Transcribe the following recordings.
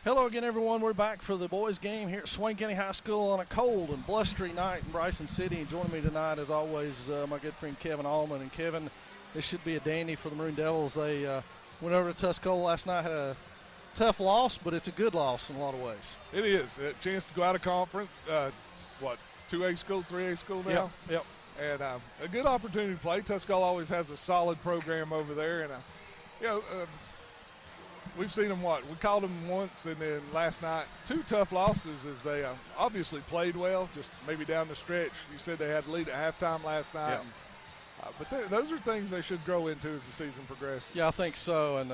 Hello again, everyone. We're back for the boys' game here at Swain County High School on a cold and blustery night in Bryson City. And joining me tonight, as always, my good friend Kevin Allman. And Kevin, this should be a dandy for the Maroon Devils. They went over to Tuscola last night, had a tough loss, but it's a good loss in a lot of ways. It is. A chance to go out of conference. 2A school, 3A school now? Yep. And a good opportunity to play. Tuscola always has a solid program over there. And, we've seen them we called them once, and then last night, two tough losses as they obviously played well, just maybe down the stretch. You said they had the lead at halftime last night. Yeah. But those are things they should grow into as the season progresses. Yeah, I think so. And,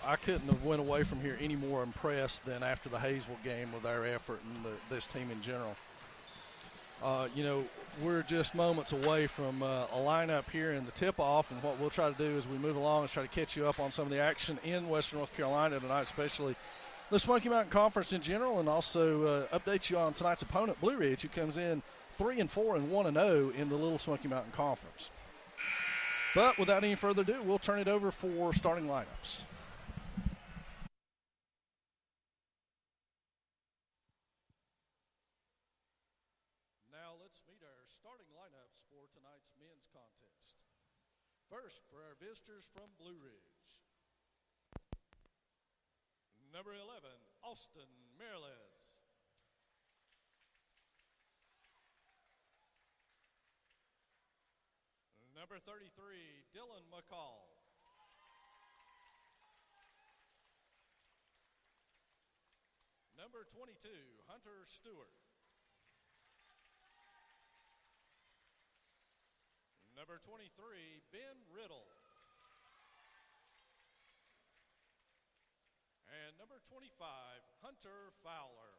I couldn't have went away from here any more impressed than after the Hayesville game with our effort and this team in general. We're just moments away from a lineup here in the tip-off, and what we'll try to do as we move along is try to catch you up on some of the action in Western North Carolina tonight, especially the Smoky Mountain Conference in general, and also update you on tonight's opponent, Blue Ridge, who comes in 3-4 and 1-0 in the Little Smoky Mountain Conference. But without any further ado, we'll turn it over for starting lineups. Let's meet our starting lineups for tonight's men's contest. First, for our visitors from Blue Ridge. Number 11, Austin Miralez. Number 33, Dylan McCall. Number 22, Hunter Stewart. Number 23, Ben Riddle. And number 25, Hunter Fowler.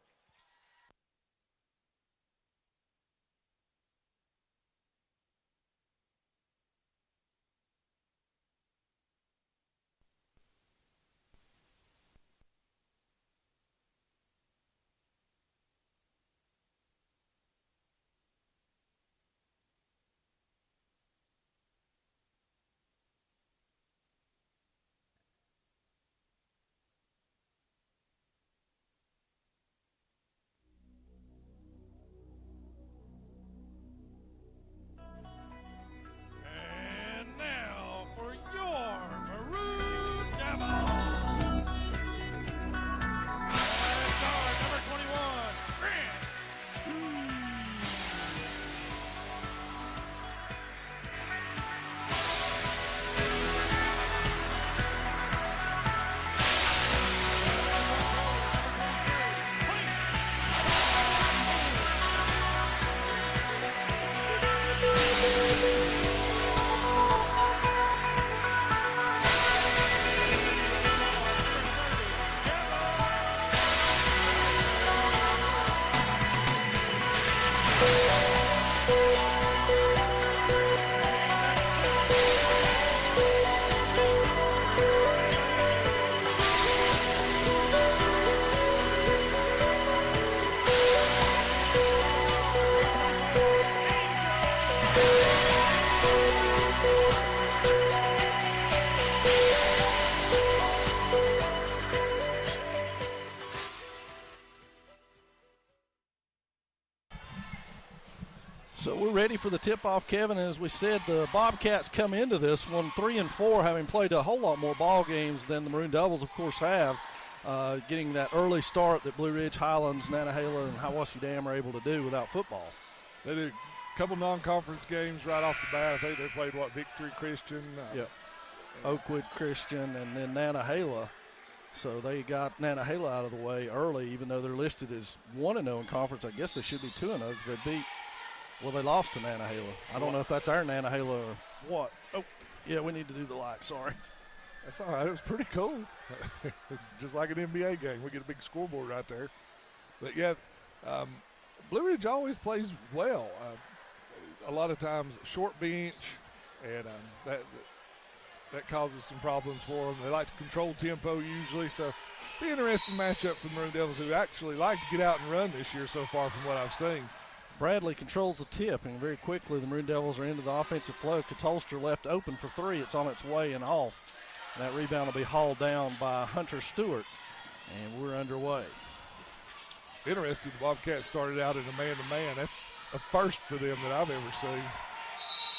So we're ready for the tip-off, Kevin. As we said, the Bobcats come into this one 3-4, having played a whole lot more ball games than the Maroon Devils, of course, have. Getting that early start that Blue Ridge, Highlands, Nantahala, and Hiwassee Dam are able to do without football. They did a couple non-conference games right off the bat. I think they played, Victory Christian? Oakwood Christian, and then Nantahala. So they got Nantahala out of the way early, even though they're listed as 1-0 in conference. I guess they should be 2-0 because they lost to Nantahala. I don't know if that's our Nantahala or what. Oh, yeah, we need to do the light, sorry. That's all right. It was pretty cool. It's just like an NBA game. We get a big scoreboard right there. But, Blue Ridge always plays well. A lot of times short bench, and that causes some problems for them. They like to control tempo usually. So, be an interesting matchup for the Maroon Devils, who actually like to get out and run this year so far from what I've seen. Bradley controls the tip, and very quickly the Maroon Devils are into the offensive flow. Catolster left open for three. It's on its way and off. And that rebound will be hauled down by Hunter Stewart. And we're underway. Interesting, the Bobcats started out in a man-to-man. That's a first for them that I've ever seen.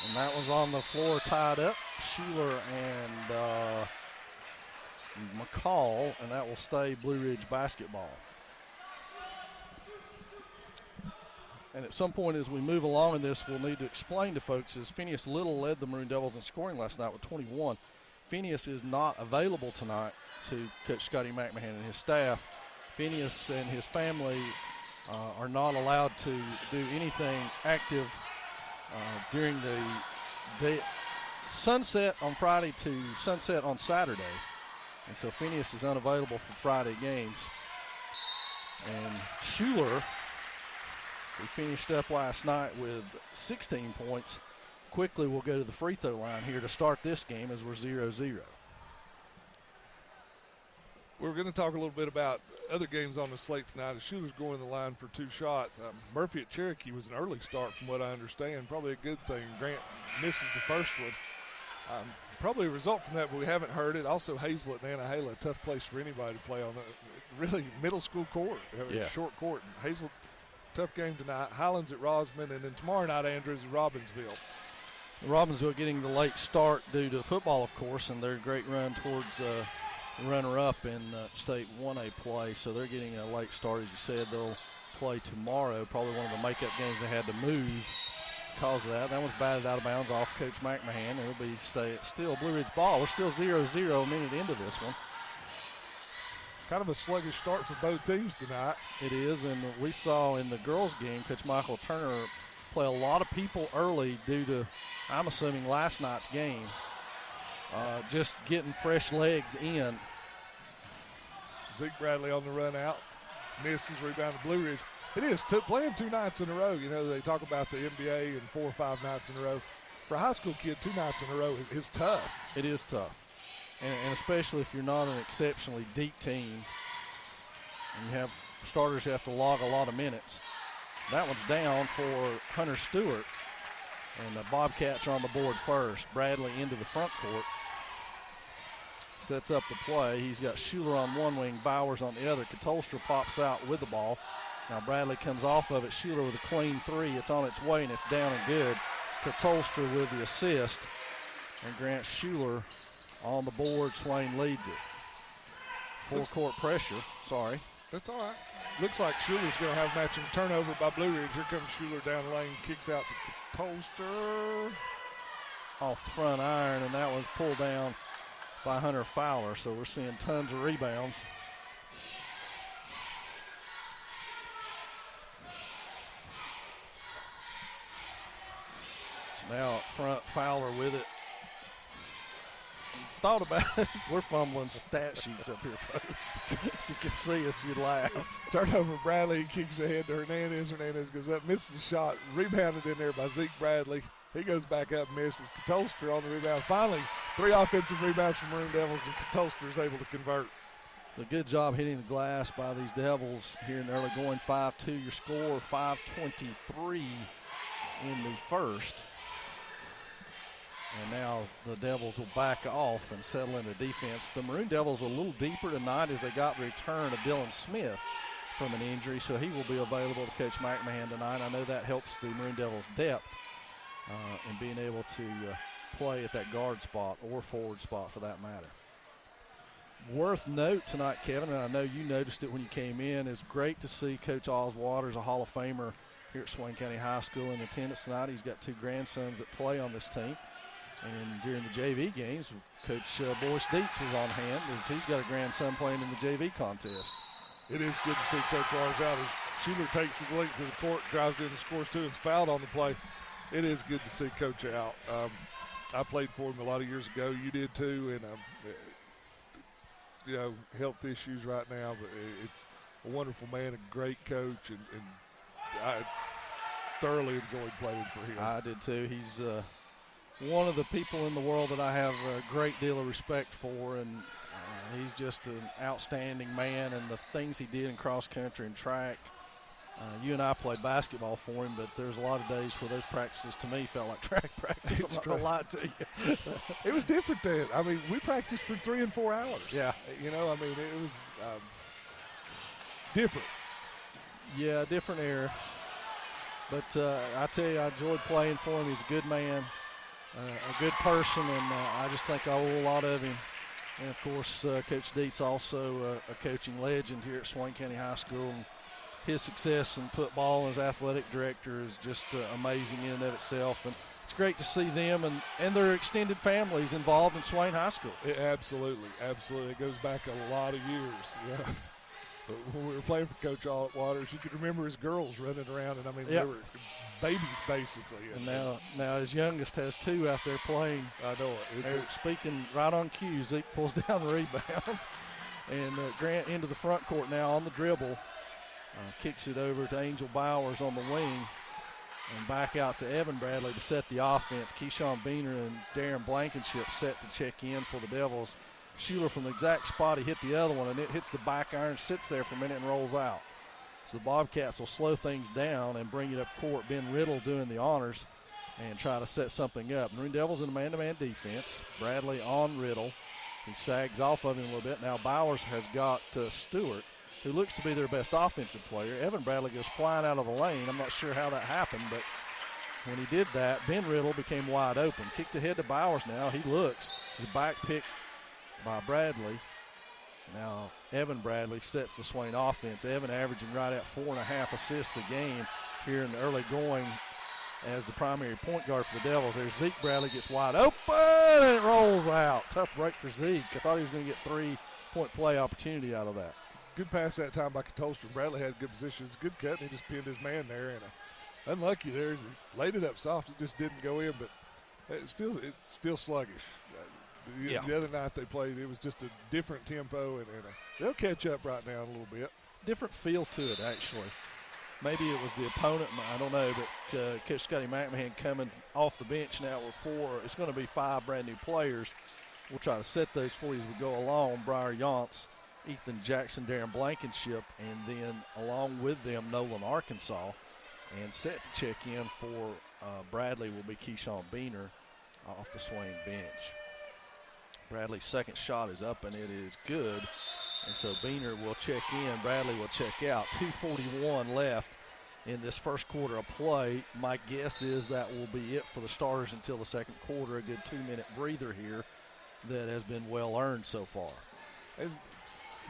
And that was on the floor tied up. Schuler and McCall, and that will stay Blue Ridge basketball. And at some point as we move along in this, we'll need to explain to folks as Phineas Little led the Maroon Devils in scoring last night with 21. Phineas is not available tonight to Coach Scotty McMahon and his staff. Phineas and his family are not allowed to do anything active during the day, sunset on Friday to sunset on Saturday. And so Phineas is unavailable for Friday games. And Schuler, who finished up last night with 16 points, quickly will go to the free throw line here to start this game as we're 0-0. We're going to talk a little bit about other games on the slate tonight. The Schuler's going to the line for 2 shots. Murphy at Cherokee was an early start from what I understand. Probably a good thing. Grant misses the first one. Probably a result from that, but we haven't heard it. Also, Hazel at Nantahala, a tough place for anybody to play on. Really middle school court, short court. And Hazel, tough game tonight. Highlands at Rosman, and then tomorrow night, Andrews at Robbinsville. Robbinsville getting the late start due to football, of course, and their great run towards runner-up in state 1A play. So they're getting a late start, as you said. They'll play tomorrow, probably one of the makeup games they had to move because of that. That one's batted out of bounds off Coach McMahon. It'll be still Blue Ridge ball. We're still 0-0 a minute into this one. Kind of a sluggish start for both teams tonight. It is, and we saw in the girls' game, Coach Michael Turner play a lot of people early due to, I'm assuming, last night's game. Just getting fresh legs in. Zeke Bradley on the run out. Misses, rebound to Blue Ridge. It is playing 2 nights in a row. You know, they talk about the NBA and 4 or 5 nights in a row. For a high school kid, 2 nights in a row is tough. It is tough. And especially if you're not an exceptionally deep team and you have starters who have to log a lot of minutes. That one's down for Hunter Stewart. And the Bobcats are on the board first. Bradley into the front court. Sets up the play. He's got Schuler on one wing, Bowers on the other. Katolstra pops out with the ball. Now Bradley comes off of it. Schuler with a clean 3. It's on its way, and it's down and good. Katolstra with the assist. And Grant Schuler on the board. Swain leads it. Full court pressure. Sorry. That's all right. Looks like Schuler's going to have matching turnover by Blue Ridge. Here comes Schuler down the lane. Kicks out to Katolstra. Off the front iron, and that was pulled down by Hunter Fowler. So we're seeing tons of rebounds. So now up front, Fowler with it. Thought about it. We're fumbling stat sheets up here, folks. If you could see us, you'd laugh. Turnover, Bradley kicks ahead to Hernandez. Hernandez goes up, misses the shot. Rebounded in there by Zeke Bradley. He goes back up and misses. Katolstra on the rebound. Finally, 3 offensive rebounds from Maroon Devils, and Katolstra is able to convert. So good job hitting the glass by these Devils here in the early going. 5-2 your score, 5:23 in the first. And now the Devils will back off and settle into defense. The Maroon Devils a little deeper tonight as they got the return of Dylan Smith from an injury, so he will be available to Coach McMahon tonight. I know that helps the Maroon Devils' depth in being able to play at that guard spot or forward spot for that matter. Worth note tonight, Kevin, and I know you noticed it when you came in, it's great to see Coach Oz Waters, a Hall of Famer here at Swain County High School, in attendance tonight. He's got 2 grandsons that play on this team. And during the JV games, Coach Boyce Dietz was on hand as he's got a grandson playing in the JV contest. It is good to see Coach Oz out as Schuler takes his length to the court, drives in and scores 2 and is fouled on the play. It is good to see Coach out. I played for him a lot of years ago. You did too, and health issues right now, but it's a wonderful man, a great coach, and I thoroughly enjoyed playing for him. I did too. He's one of the people in the world that I have a great deal of respect for, and he's just an outstanding man, and the things he did in cross country and track. You and I played basketball for him, but there's a lot of days where those practices to me felt like track practice. I'm not going to lie to you. It was different then. I mean, we practiced for 3 and 4 hours. Yeah. You know, I mean, it was different. Yeah, different era. But I tell you, I enjoyed playing for him. He's a good man, a good person, and I just think I owe a lot of him. And, of course, Coach Dietz also a coaching legend here at Swain County High School. And his success in football and as athletic director is just amazing in and of itself. And it's great to see them and their extended families involved in Swain High School. Absolutely. It goes back a lot of years. Yeah. But when we were playing for Coach Waters, you could remember his girls running around, and I mean, they were babies basically. And now his youngest has 2 out there playing. I know it. Speaking right on cue, Zeke pulls down the rebound. And Grant into the front court now on the dribble. Kicks it over to Angel Bowers on the wing. And back out to Evan Bradley to set the offense. Keyshawn Beener and Darren Blankenship set to check in for the Devils. Schuler from the exact spot he hit the other one, and it hits the back iron, sits there for a minute, and rolls out. So the Bobcats will slow things down and bring it up court. Ben Riddle doing the honors and try to set something up. Maroon Devils in a man-to-man defense. Bradley on Riddle. He sags off of him a little bit. Now Bowers has got Stewart, who looks to be their best offensive player. Evan Bradley goes flying out of the lane. I'm not sure how that happened, but when he did that, Ben Riddle became wide open. Kicked ahead to Bowers now. He looks. His back pick by Bradley. Now Evan Bradley sets the Swain offense. Evan averaging right at 4.5 assists a game here in the early going as the primary point guard for the Devils. There's Zeke Bradley, gets wide open, and it rolls out. Tough break for Zeke. I thought he was going to get 3-point play opportunity out of that. Good pass that time by Katolstrom. Bradley had good position. It's a good cut, and he just pinned his man there. And unlucky there. He laid it up soft. It just didn't go in, but it's still sluggish. The other night they played, it was just a different tempo, and they'll catch up right now a little bit. Different feel to it, actually. Maybe it was the opponent, I don't know, but Coach Scotty McMahon coming off the bench now with 4. It's going to be 5 brand-new players. We'll try to set those for you as we go along. Briar Yance, Ethan Jackson, Darren Blankenship, and then along with them, Nolan Arkansas. And set to check in for Bradley will be Keyshawn Beener off the Swain bench. Bradley's second shot is up, and it is good. And so Beener will check in. Bradley will check out. 2:41 left in this first quarter of play. My guess is that will be it for the starters until the second quarter. A good 2-minute breather here that has been well earned so far. And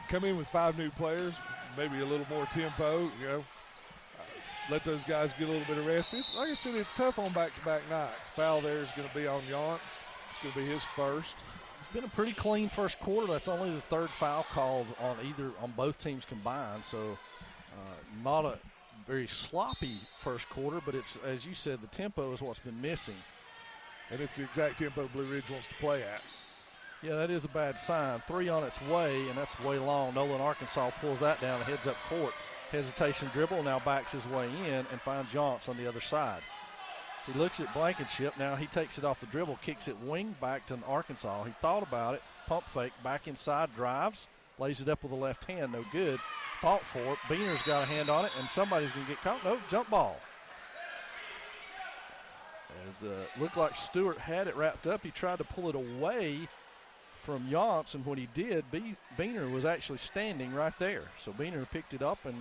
come in with 5 new players, maybe a little more tempo, let those guys get a little bit of rest. Like I said, it's tough on back-to-back nights. Foul there is going to be on Yance. It's going to be his first. It's been a pretty clean first quarter. That's only the 3rd foul called on both teams combined. So not a very sloppy first quarter, but it's, as you said, the tempo is what's been missing. And it's the exact tempo Blue Ridge wants to play at. Yeah, that is a bad sign. 3 on its way, and that's way long. Nolan Arkansas pulls that down and heads up court. Hesitation dribble, now backs his way in and finds Yance on the other side. He looks at Blankenship. Now he takes it off the dribble, kicks it wing back to Arkansas. He thought about it, pump fake, back inside, drives, lays it up with the left hand, no good. Fought for it. Beener's got a hand on it, and somebody's going to get caught. No, jump ball. As looked like Stewart had it wrapped up. He tried to pull it away from Yance, and when he did, Beener was actually standing right there. So Beener picked it up and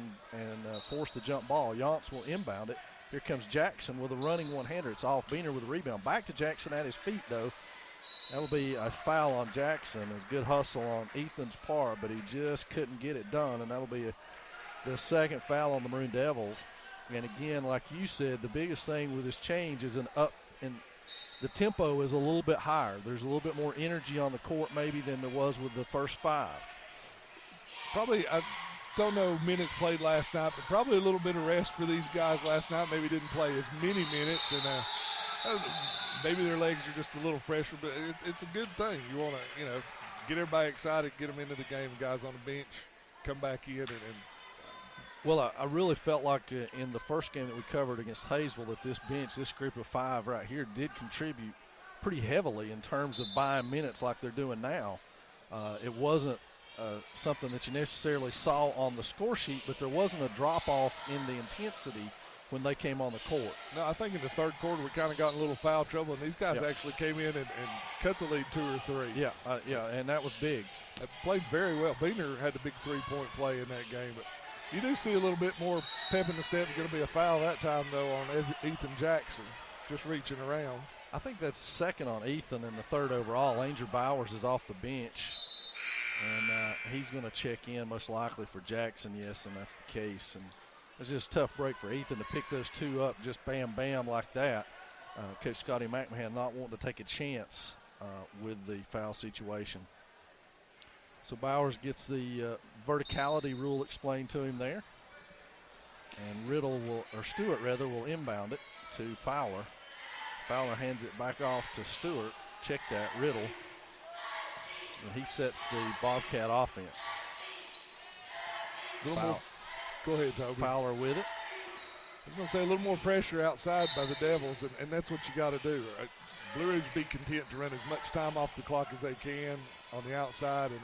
forced the jump ball. Yance will inbound it. Here comes Jackson with a running one-hander. It's off. Beener with a rebound. Back to Jackson at his feet, though. That'll be a foul on Jackson. It's good hustle on Ethan's part, but he just couldn't get it done, and that'll be the second foul on the Maroon Devils. And again, like you said, the biggest thing with this change is the tempo is a little bit higher. There's a little bit more energy on the court maybe than there was with the first 5. Probably, I don't know minutes played last night, but probably a little bit of rest for these guys last night. Maybe didn't play as many minutes, and maybe their legs are just a little fresher, but it's a good thing. You want to, get everybody excited, get them into the game. Guys on the bench come back in and well, I really felt like in the first game that we covered against Hayesville that this bench, this group of 5 right here, did contribute pretty heavily in terms of buying minutes like they're doing now. It wasn't something that you necessarily saw on the score sheet, but there wasn't a drop-off in the intensity when they came on the court. No, I think in the third quarter we kind of got in a little foul trouble, and these guys actually came in and cut the lead 2 or 3. Yeah, and that was big. They played very well. Beener had the big 3-point play in that game, but You do see a little bit more pep in the step. Going to be a foul that time, though, on Ethan Jackson, just reaching around. I think that's second on Ethan and the third overall. Angel Bowers is off the bench, and he's going to check in most likely for Jackson, yes, and that's the case. And it's just a tough break for Ethan to pick those two up just bam, bam like that. Coach Scotty McMahon not wanting to take a chance with the foul situation. So Bowers gets the verticality rule explained to him there. And Stewart will inbound it to Fowler. Fowler hands it back off to Stewart. Check that, Riddle. And he sets the Bobcat offense. Go ahead, Toby. Fowler with it. I was going to say a little more pressure outside by the Devils, and that's what you got to do. Right? Blue Ridge be content to run as much time off the clock as they can on the outside and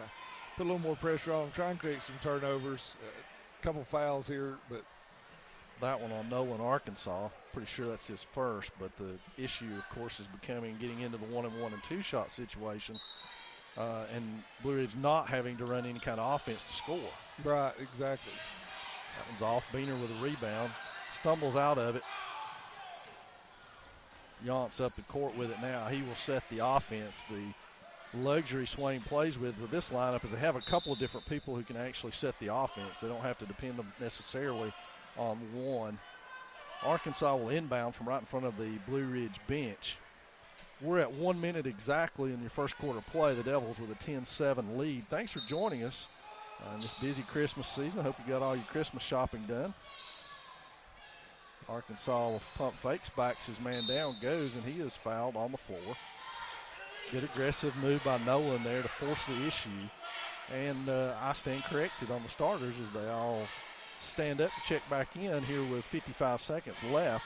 put a little more pressure on them, try and create some turnovers, a couple fouls here. But that one on Nolan, Arkansas, pretty sure that's his first, but the issue, of course, is getting into the 1-on-1 and 2-shot situation, and Blue Ridge not having to run any kind of offense to score. Right, exactly. That one's off. Beener with a rebound. Stumbles out of it. Yaunt's up the court with it now. He will set the offense. The luxury Swain plays with this lineup is they have a couple of different people who can actually set the offense. They don't have to depend necessarily on one. Arkansas will inbound from right in front of the Blue Ridge bench. We're at 1 minute exactly in your first quarter play. The Devils with a 10-7 lead. Thanks for joining us in this busy Christmas season. I hope you got all your Christmas shopping done. Arkansas pump fakes, backs his man down, goes, and he is fouled on the floor. Good aggressive move by Nolan there to force the issue. And I stand corrected on the starters as they all stand up to check back in here with 55 seconds left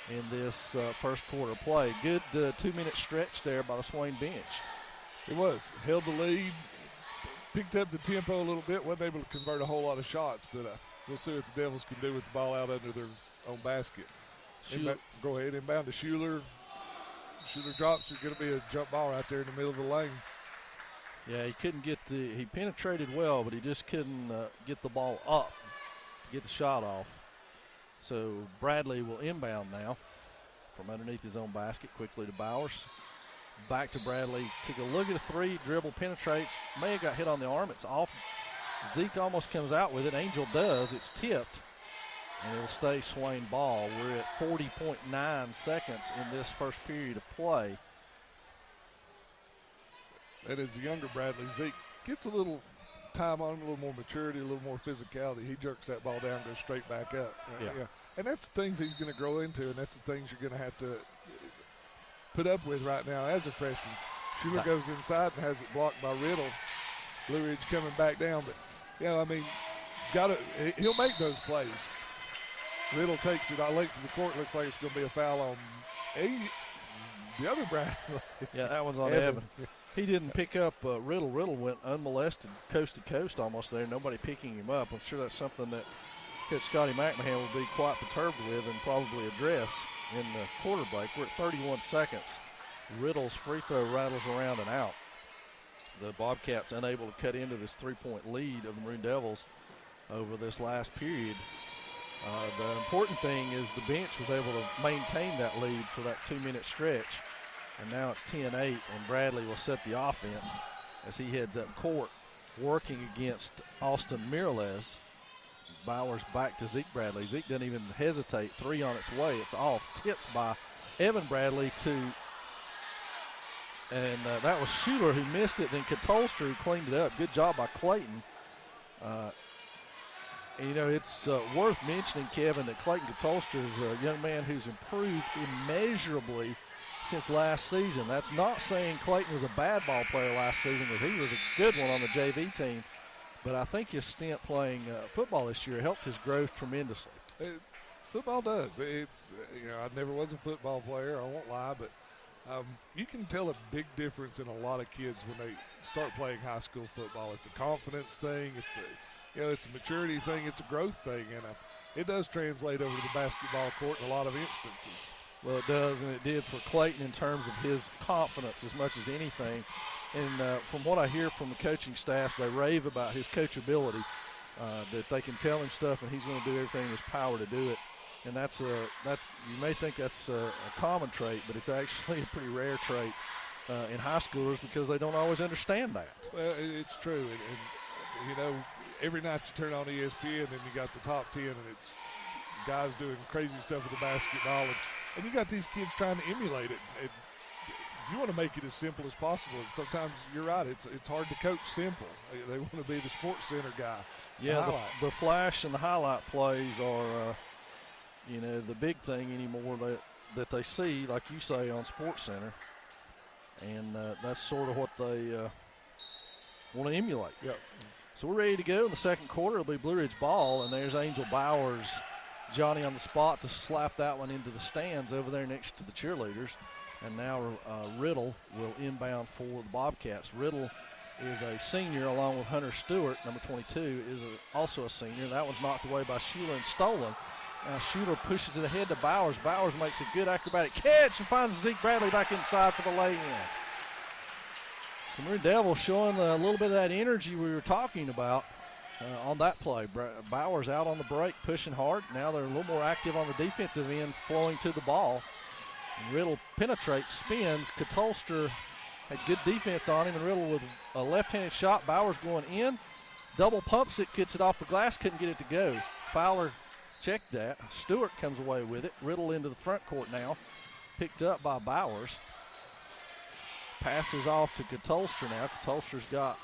in this first quarter play. Good 2-minute stretch there by the Swain bench. It was. Held the lead, picked up the tempo a little bit, wasn't able to convert a whole lot of shots, but we'll see what the Devils can do with the ball out under their own basket. Go ahead, inbound to Schuler. Schuler drops. There's going to be a jump ball right there in the middle of the lane. Yeah, he couldn't he penetrated well, but he just couldn't get the ball up to get the shot off. So Bradley will inbound now from underneath his own basket, quickly to Bowers. Back to Bradley. Took a look at a three, dribble, penetrates. May have got hit on the arm. It's off. Zeke almost comes out with it. Angel does. It's tipped. And it'll stay Swain ball. We're at 40.9 seconds in this first period of play. That is the younger Bradley. Zeke gets a little time on him, a little more maturity, a little more physicality. He jerks that ball down, goes straight back up. Yeah. And that's the things he's going to grow into, and that's the things you're going to have to put up with right now as a freshman. Schuler goes inside and has it blocked by Riddle. Blue Ridge coming back down. But, he'll make those plays. Riddle takes it late to the court. Looks like it's going to be a foul on the other Bradley. Yeah, that one's on Evan. He didn't pick up Riddle. Riddle went unmolested coast to coast almost there. Nobody picking him up. I'm sure that's something that Coach Scotty McMahon will be quite perturbed with and probably address in the quarter break. We're at 31 seconds. Riddle's free throw rattles around and out. The Bobcats unable to cut into this three-point lead of the Maroon Devils over this last period. The important thing is the bench was able to maintain that lead for that 2-minute stretch. And now it's 10-8, and Bradley will set the offense as he heads up court, working against Austin Miralez. Bowers back to Zeke Bradley. Zeke doesn't even hesitate. Three on its way. It's off. Tipped by Evan Bradley and that was Schuler who missed it. Then Katolster who cleaned it up. Good job by Clayton. It's worth mentioning, Kevin, that Clayton Katolster is a young man who's improved immeasurably since last season. That's not saying Clayton was a bad ball player last season, but he was a good one on the JV team. But I think his stint playing football this year helped his growth tremendously. Football does. It's I never was a football player, I won't lie, but you can tell a big difference in a lot of kids when they start playing high school football. It's a confidence thing. It's a maturity thing. It's a growth thing, and it does translate over to the basketball court in a lot of instances. Well, it does, and it did for Clayton in terms of his confidence as much as anything. And from what I hear from the coaching staff, they rave about his coachability. that they can tell him stuff and he's going to do everything in his power to do it. And that's you may think that's a common trait, but it's actually a pretty rare trait in high schoolers because they don't always understand that. Well, it's true, and you know, every night you turn on ESPN and you got the top 10, and it's guys doing crazy stuff with the basketball, and you got these kids trying to emulate it. And you want to make it as simple as possible, and sometimes you're right. It's hard to coach simple. They want to be the Sports Center guy. Yeah, the flash and the highlight plays are, you know, the big thing anymore that they see, like you say, on Sports Center, and that's sort of what they want to emulate. Yep. So we're ready to go in the second quarter. It'll be Blue Ridge ball, and there's Angel Bowers, Johnny on the spot to slap that one into the stands over there next to the cheerleaders. And now Riddle will inbound for the Bobcats. Riddle is a senior along with Hunter Stewart, number 22, is also a senior. That one's knocked away by Schuler and stolen. Now Schuler pushes it ahead to Bowers. Bowers makes a good acrobatic catch and finds Zeke Bradley back inside for the lay-in. So Maroon Devils showing a little bit of that energy we were talking about on that play. Bowers out on the break, pushing hard. Now they're a little more active on the defensive end, flowing to the ball. Riddle penetrates, spins. Katolster had good defense on him, and Riddle with a left-handed shot. Bowers going in, double pumps it, gets it off the glass, couldn't get it to go. Fowler checked that. Stewart comes away with it. Riddle into the front court now, picked up by Bowers. Passes off to Katolster now. Katolster's got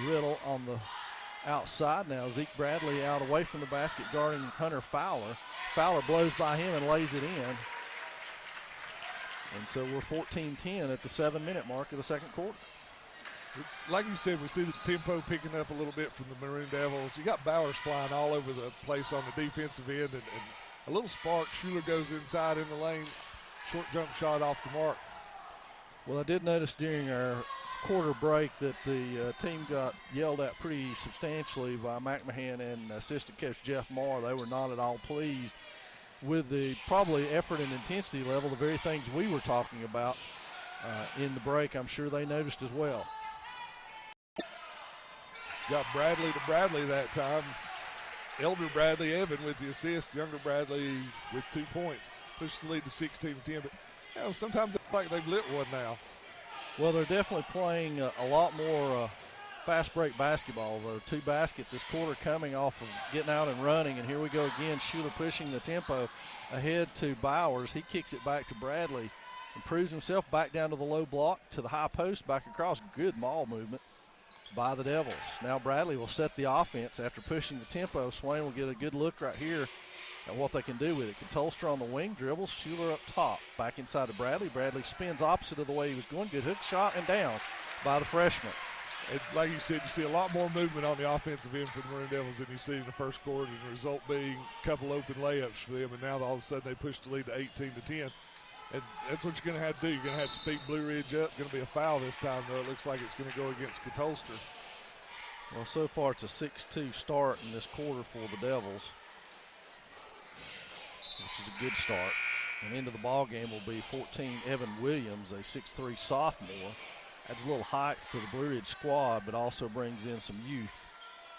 Riddle on the outside now. Zeke Bradley out away from the basket guarding Hunter Fowler. Fowler blows by him and lays it in. And so we're 14-10 at the 7-minute mark of the second quarter. Like you said, we see the tempo picking up a little bit from the Maroon Devils. You got Bowers flying all over the place on the defensive end, and a little spark. Schuler goes inside in the lane. Short jump shot off the mark. Well, I did notice during our quarter break that the team got yelled at pretty substantially by McMahon and assistant coach Jeff Marr. They were not at all pleased with the probably effort and intensity level, the very things we were talking about in the break. I'm sure they noticed as well. Got Bradley to Bradley that time. Elder Bradley Evan with the assist. Younger Bradley with 2 points. Pushes the lead to 16-10. But you know, sometimes it's like they've lit one now. Well, they're definitely playing a lot more fast break basketball. There are 2 baskets this quarter coming off of getting out and running. And here we go again. Schuler pushing the tempo ahead to Bowers. He kicks it back to Bradley. Improves himself back down to the low block, to the high post, back across. Good ball movement by the Devils. Now Bradley will set the offense after pushing the tempo. Swain will get a good look right here at what they can do with it. Katolster on the wing, dribbles, Schuler up top. Back inside to Bradley. Bradley spins opposite of the way he was going. Good hook shot and down by the freshman. And like you said, you see a lot more movement on the offensive end for the Maroon Devils than you see in the first quarter, and the result being a couple open layups for them, and now all of a sudden they push the lead to 18-10. And that's what you're going to have to do. You're going to have to speed Blue Ridge up. Going to be a foul this time, though. It looks like it's going to go against Katolster. Well, so far it's a 6-2 start in this quarter for the Devils, which is a good start. And into the ball game will be 14 Evan Williams, a 6'3 sophomore. Adds a little height to the Blue Ridge squad, but also brings in some youth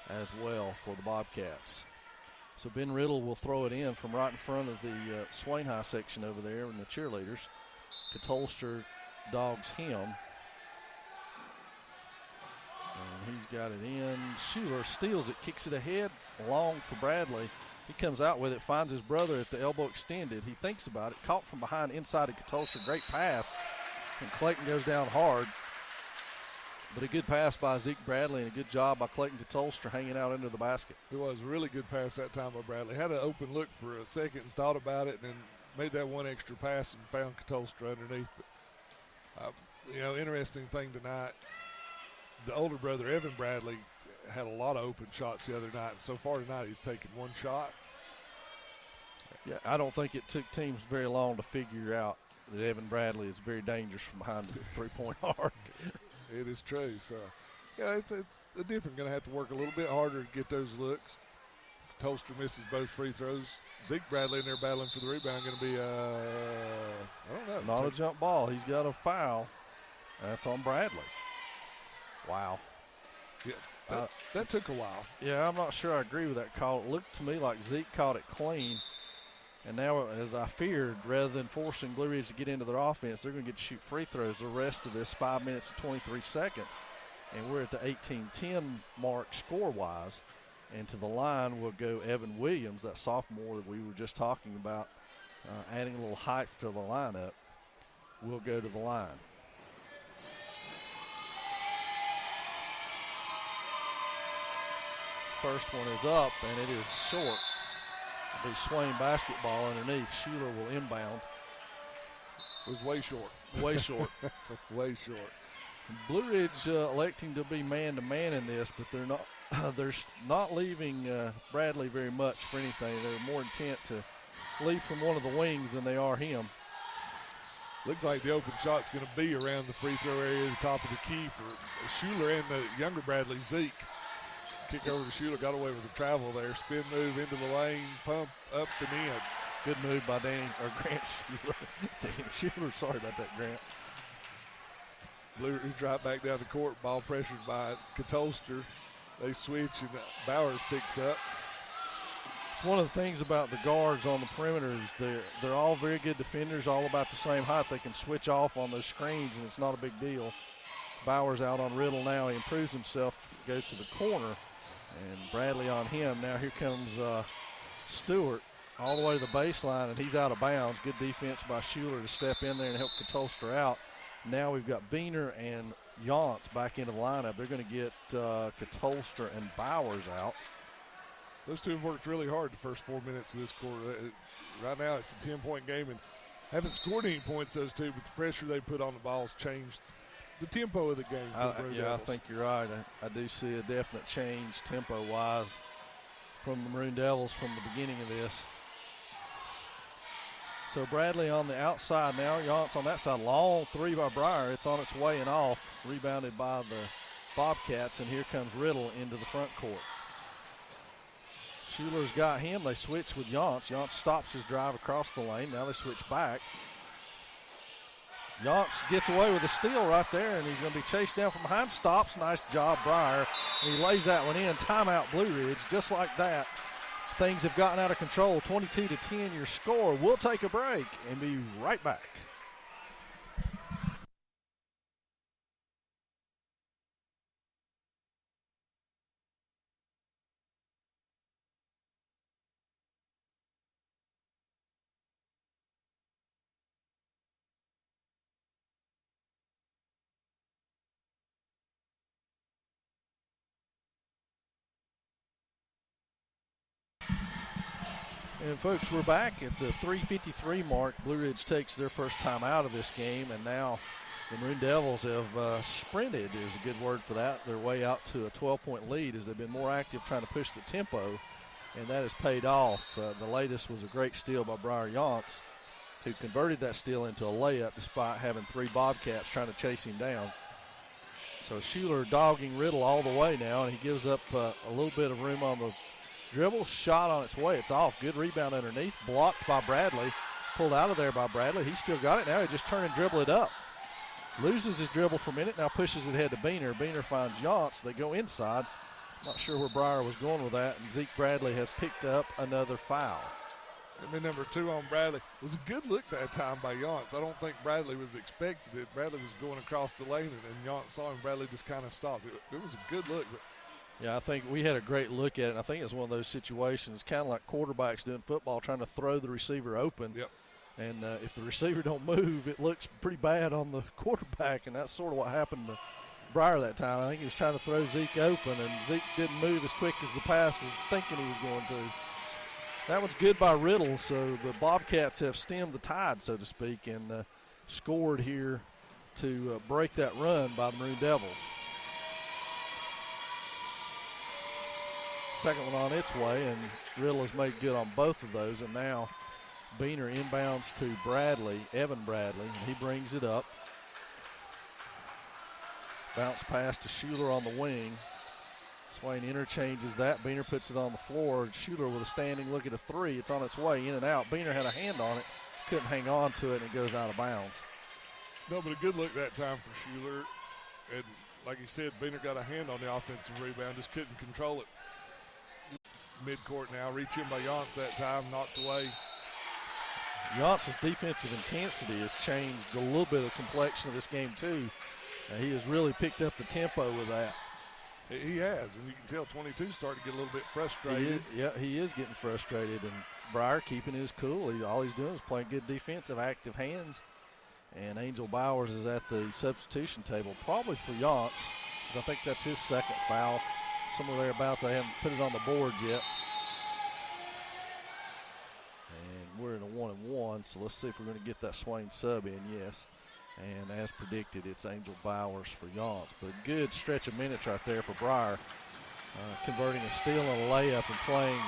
as well for the Bobcats. So Ben Riddle will throw it in from right in front of the Swain High section over there and the cheerleaders. Katolster dogs him. And he's got it in. Schuler steals it, kicks it ahead, long for Bradley. He comes out with it, finds his brother at the elbow extended. He thinks about it, caught from behind inside of Katolster. Great pass, and Clayton goes down hard. But a good pass by Zeke Bradley and a good job by Clayton Katolster hanging out under the basket. It was a really good pass that time by Bradley. Had an open look for a second and thought about it, and then made that one extra pass and found Katolster underneath. But, you know, interesting thing tonight, the older brother, Evan Bradley, had a lot of open shots the other night. And so far tonight, he's taken one shot. Yeah, I don't think it took teams very long to figure out that Evan Bradley is very dangerous from behind the three-point arc. It is true. So, yeah, it's a different. Going to have to work a little bit harder to get those looks. Katolster misses both free throws. Zeke Bradley in there battling for the rebound. Going to be, I don't know. Not a jump ball. He's got a foul. That's on Bradley. Wow. Yeah, That took a while. Yeah, I'm not sure I agree with that call. It looked to me like Zeke caught it clean. And now, as I feared, rather than forcing Blue Ridge to get into their offense, they're going to get to shoot free throws the rest of this 5 minutes and 23 seconds. And we're at the 18-10 mark score-wise. And to the line will go Evan Williams, that sophomore that we were just talking about, adding a little height to the lineup. Will go to the line. First one is up, and it is short. It'll be swing basketball underneath. Schuler will inbound. It was way short. Way short. Way short. Blue Ridge electing to be man-to-man in this, but they're not leaving Bradley very much for anything. They're more intent to leave from one of the wings than they are him. Looks like the open shot's going to be around the free throw area, the top of the key for Schuler and the younger Bradley, Zeke. Kick over to Schuler, got away with the travel there. Spin move into the lane, pump up and in. Good move by Grant Schuler. Danny Schuler, sorry about that, Grant. Blue Ridge right back down the court, ball pressured by Katolster. They switch and Bowers picks up. It's one of the things about the guards on the perimeter is they're all very good defenders, all about the same height. They can switch off on those screens, and it's not a big deal. Bowers out on Riddle now. He improves himself, goes to the corner, and Bradley on him. Now here comes Stewart all the way to the baseline, and he's out of bounds. Good defense by Schuler to step in there and help Katolster out. Now we've got Beener and Yance back into the lineup. They're going to get Katolster and Bowers out. Those two have worked really hard the first 4 minutes of this quarter. Right now it's a 10-point game and haven't scored any points, those two, but the pressure they put on the balls changed the tempo of the game. I think you're right. I do see a definite change tempo-wise from the Maroon Devils from the beginning of this. So Bradley on the outside now. Yance on that side. Long three by Breyer. It's on its way and off. Rebounded by the Bobcats, and here comes Riddle into the front court. Schuler's got him. They switch with Yance. Yance stops his drive across the lane. Now they switch back. Yance gets away with a steal right there, and he's going to be chased down from behind. Stops. Nice job, Breyer. And he lays that one in. Timeout, Blue Ridge. Just like that, things have gotten out of control. 22-10 your score. We'll take a break and be right back. And folks, we're back at the 3:53 mark. Blue Ridge takes their first time out of this game, and now the Maroon Devils have sprinted, is a good word for that, their way out to a 12-point lead as they've been more active trying to push the tempo, and that has paid off. The latest was a great steal by Breyer Yance, who converted that steal into a layup despite having three Bobcats trying to chase him down. So Schuler dogging Riddle all the way now, and he gives up a little bit of room on the dribble. Shot on its way. It's off. Good rebound underneath. Blocked by Bradley. Pulled out of there by Bradley. He's still got it now. He just turn and dribble it up. Loses his dribble for a minute. Now pushes it ahead to Beener. Beener finds Yance. They go inside. Not sure where Breyer was going with that. And Zeke Bradley has picked up another foul. And number 2 on Bradley. It was a good look that time by Yance. I don't think Bradley was expecting it. Bradley was going across the lane, and Yance saw him. Bradley just kind of stopped. It was a good look. But yeah, I think we had a great look at it. I think it's one of those situations, kind of like quarterbacks doing football, trying to throw the receiver open. Yep. And if the receiver don't move, it looks pretty bad on the quarterback, and that's sort of what happened to Breyer that time. I think he was trying to throw Zeke open, and Zeke didn't move as quick as the pass was thinking he was going to. That one's good by Riddle, so the Bobcats have stemmed the tide, so to speak, and scored here to break that run by the Maroon Devils. Second one on its way, and Riddle has made good on both of those, and now Beener inbounds to Bradley, Evan Bradley, and he brings it up. Bounce pass to Schuler on the wing. Swain interchanges that. Beener puts it on the floor. Schuler with a standing look at a three. It's on its way in and out. Beener had a hand on it, couldn't hang on to it, and it goes out of bounds. No, but a good look that time for Schuler. And like you said, Beaner got a hand on the offensive rebound, just couldn't control it. Midcourt now, reach in by Yance that time, knocked away. Yance's defensive intensity has changed a little bit of the complexion of this game too. He has really picked up the tempo with that. He has, and you can tell 22 starting to get a little bit frustrated. He is getting frustrated, and Breyer keeping his cool. All he's doing is playing good defensive, active hands. And Angel Bowers is at the substitution table, probably for Yance, because I think that's his second foul. Somewhere thereabouts. They haven't put it on the board yet. And we're in a 1-and-1, so let's see if we're going to get that Swain sub in. Yes. And as predicted, it's Angel Bowers for Yance. But a good stretch of minutes right there for Breyer, converting a steal and a layup and playing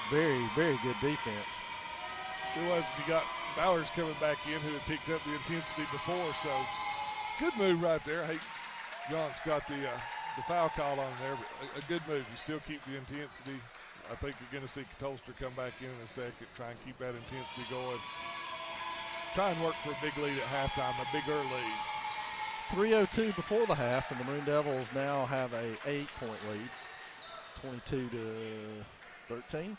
very, very good defense. It was. You got Bowers coming back in, who had picked up the intensity before. So good move right there. Hey, Yance got the foul call on there, but a good move. You still keep the intensity. I think you're going to see Katolster come back in a second, try and keep that intensity going. Try and work for a big lead at halftime, a bigger lead. 3:02 before the half, and the Maroon Devils now have a 8-point lead, 22-13.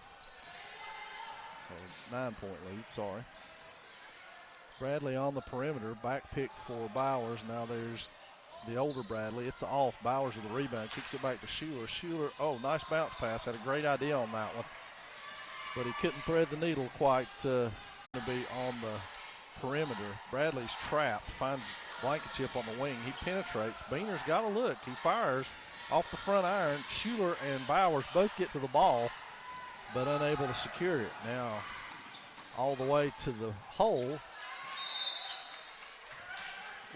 So 9-point lead, sorry. Bradley on the perimeter, back pick for Bowers. Now there's the older Bradley. It's off. Bowers with the rebound, kicks it back to Schuler. Schuler, oh, nice bounce pass. Had a great idea on that one. But he couldn't thread the needle quite to be on the perimeter. Bradley's trapped, finds Blankenship on the wing. He penetrates. Beaner's got a look. He fires off the front iron. Schuler and Bowers both get to the ball, but unable to secure it. Now, all the way to the hole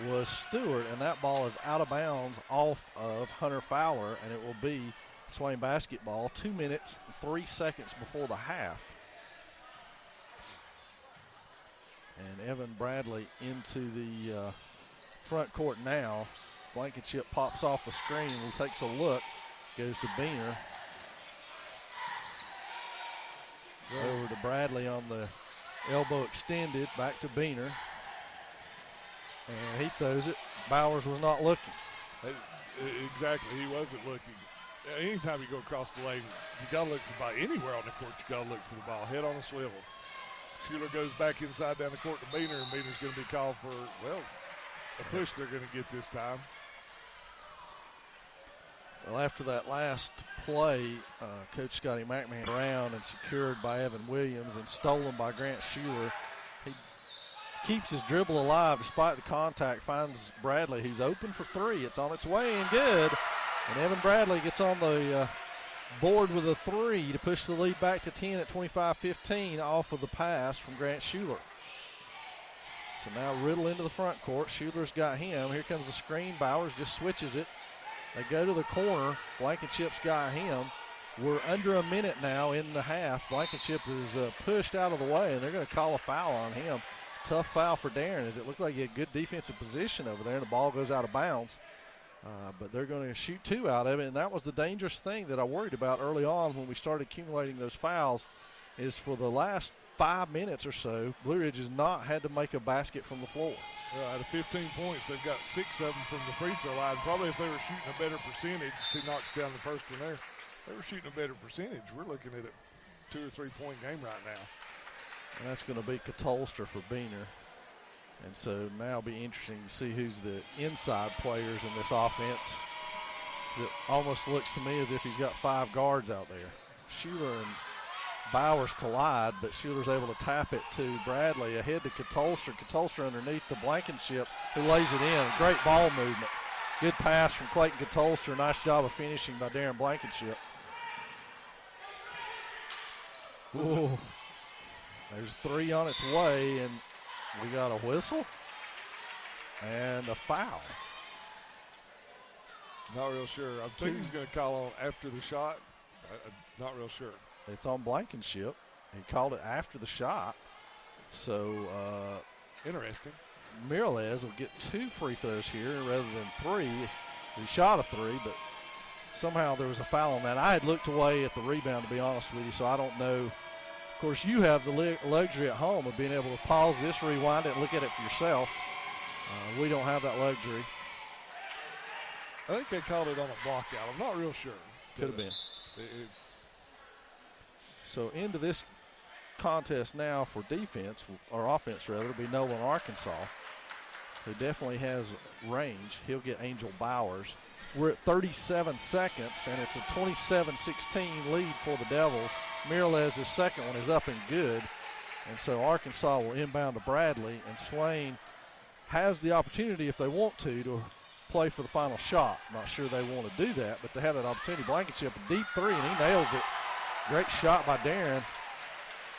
was Stewart, and that ball is out of bounds off of Hunter Fowler, and it will be Swain basketball 2 minutes, 3 seconds before the half. And Evan Bradley into the front court now. Blankenship pops off the screen and takes a look, goes to Beaner. Over to Bradley on the elbow extended, back to Beaner. And he throws it. Bowers was not looking. Exactly, he wasn't looking. Anytime you go across the lane, you got to look for the ball. Anywhere on the court, you got to look for the ball. Head on a swivel. Schuler goes back inside down the court to Beaner, and Beaner's going to be called for, well, a push they're going to get this time. Well, after that last play, Coach Scotty McMahon around and secured by Evan Williams and stolen by Grant Schuler. He keeps his dribble alive despite the contact, finds Bradley, who's open for three. It's on its way and good. And Evan Bradley gets on the board with a three to push the lead back to 10 at 25-15 off of the pass from Grant Schuler. So now Riddle into the front court. Schuler's got him. Here comes the screen. Bowers just switches it. They go to the corner. Blankenship's got him. We're under a minute now in the half. Blankenship is pushed out of the way, and they're going to call a foul on him. Tough foul for Darren, as it looked like he had good defensive position over there, and the ball goes out of bounds. But they're going to shoot two out of it, and that was the dangerous thing that I worried about early on when we started accumulating those fouls, is for the last 5 minutes or so, Blue Ridge has not had to make a basket from the floor. Well, out of 15 points, they've got 6 of them from the free throw line. Probably if they were shooting a better percentage, he knocks down the first one there. If they were shooting a better percentage, we're looking at a 2 or 3 point game right now. And that's going to be Katolster for Beaner. And so now it'll be interesting to see who's the inside players in this offense. It almost looks to me as if he's got 5 guards out there. Schuler and Bowers collide, but Schuler's able to tap it to Bradley, ahead to Katolster. Katolster underneath the Blankenship, who lays it in. Great ball movement. Good pass from Clayton Katolster. Nice job of finishing by Darren Blankenship. Ooh. There's 3 on its way, and we got a whistle and a foul. Not real sure. I think he's going to call on after the shot. Not real sure. It's on Blankenship. He called it after the shot. So interesting. Miralez will get 2 free throws here rather than 3. He shot a 3, but somehow there was a foul on that. I had looked away at the rebound, to be honest with you, so I don't know. Of course, you have the luxury at home of being able to pause this, rewind it, and look at it for yourself. We don't have that luxury. I think they called it on a block out. I'm not real sure. Could have been. It's So into this contest now for defense, or offense rather, it'll be Nolan Arkansas, who definitely has range. He'll get Angel Bowers. We're at 37 seconds, and it's a 27-16 lead for the Devils. Miralez's second one is up and good, and so Arkansas will inbound to Bradley, and Swain has the opportunity, if they want to play for the final shot. Not sure they want to do that, but they have that opportunity. Blankenship, a deep three, and he nails it. Great shot by Darren.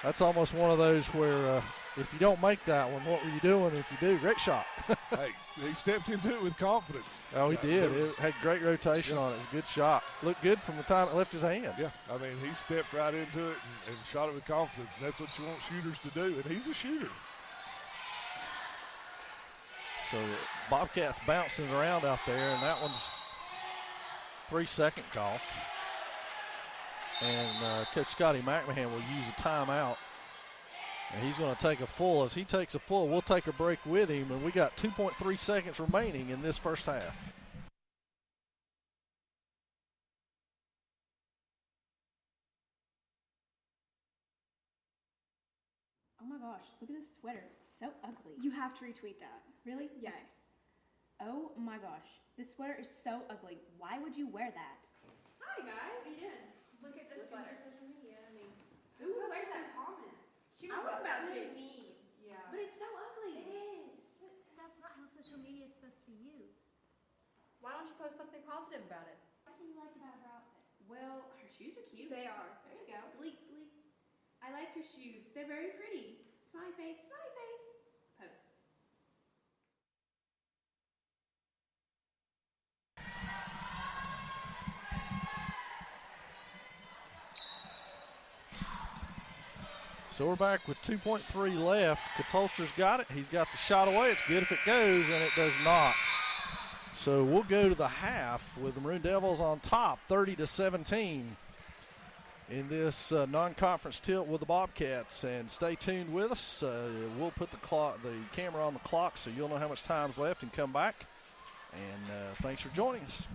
That's almost one of those where if you don't make that one, what were you doing? If you do, great shot. hey, he stepped into it with confidence. Oh, he did. It had great rotation on it. It was a good shot. Looked good from the time it left his hand. Yeah, I mean, he stepped right into it and shot it with confidence, and that's what you want shooters to do, and he's a shooter. So Bobcats bouncing around out there, and that one's 3-second call. And Coach Scotty McMahon will use a timeout. And he's going to take a full. As he takes a full, we'll take a break with him. And we got 2.3 seconds remaining in this first half. Oh my gosh, look at this sweater. It's so ugly. You have to retweet that. Really? Yes. Oh my gosh, this sweater is so ugly. Why would you wear that? Hi guys. How you doing? Look at this sweater. Social media. I mean, Who wears that comment? She was about to be mean. Yeah. but it's so ugly. It is. That's not how social media is supposed to be used. Why don't you post something positive about it? What do you like about her outfit? Well, her shoes are cute. They are. There you go. Bleak, bleak. I like your shoes. They're very pretty. Smiley face, smiley face. Post. So we're back with 2.3 left. Katolster's got it. He's got the shot away. It's good if it goes, and it does not. So we'll go to the half with the Maroon Devils on top, 30-17 in this non-conference tilt with the Bobcats. And stay tuned with us. We'll put the camera on the clock so you'll know how much time's left and come back. And thanks for joining us.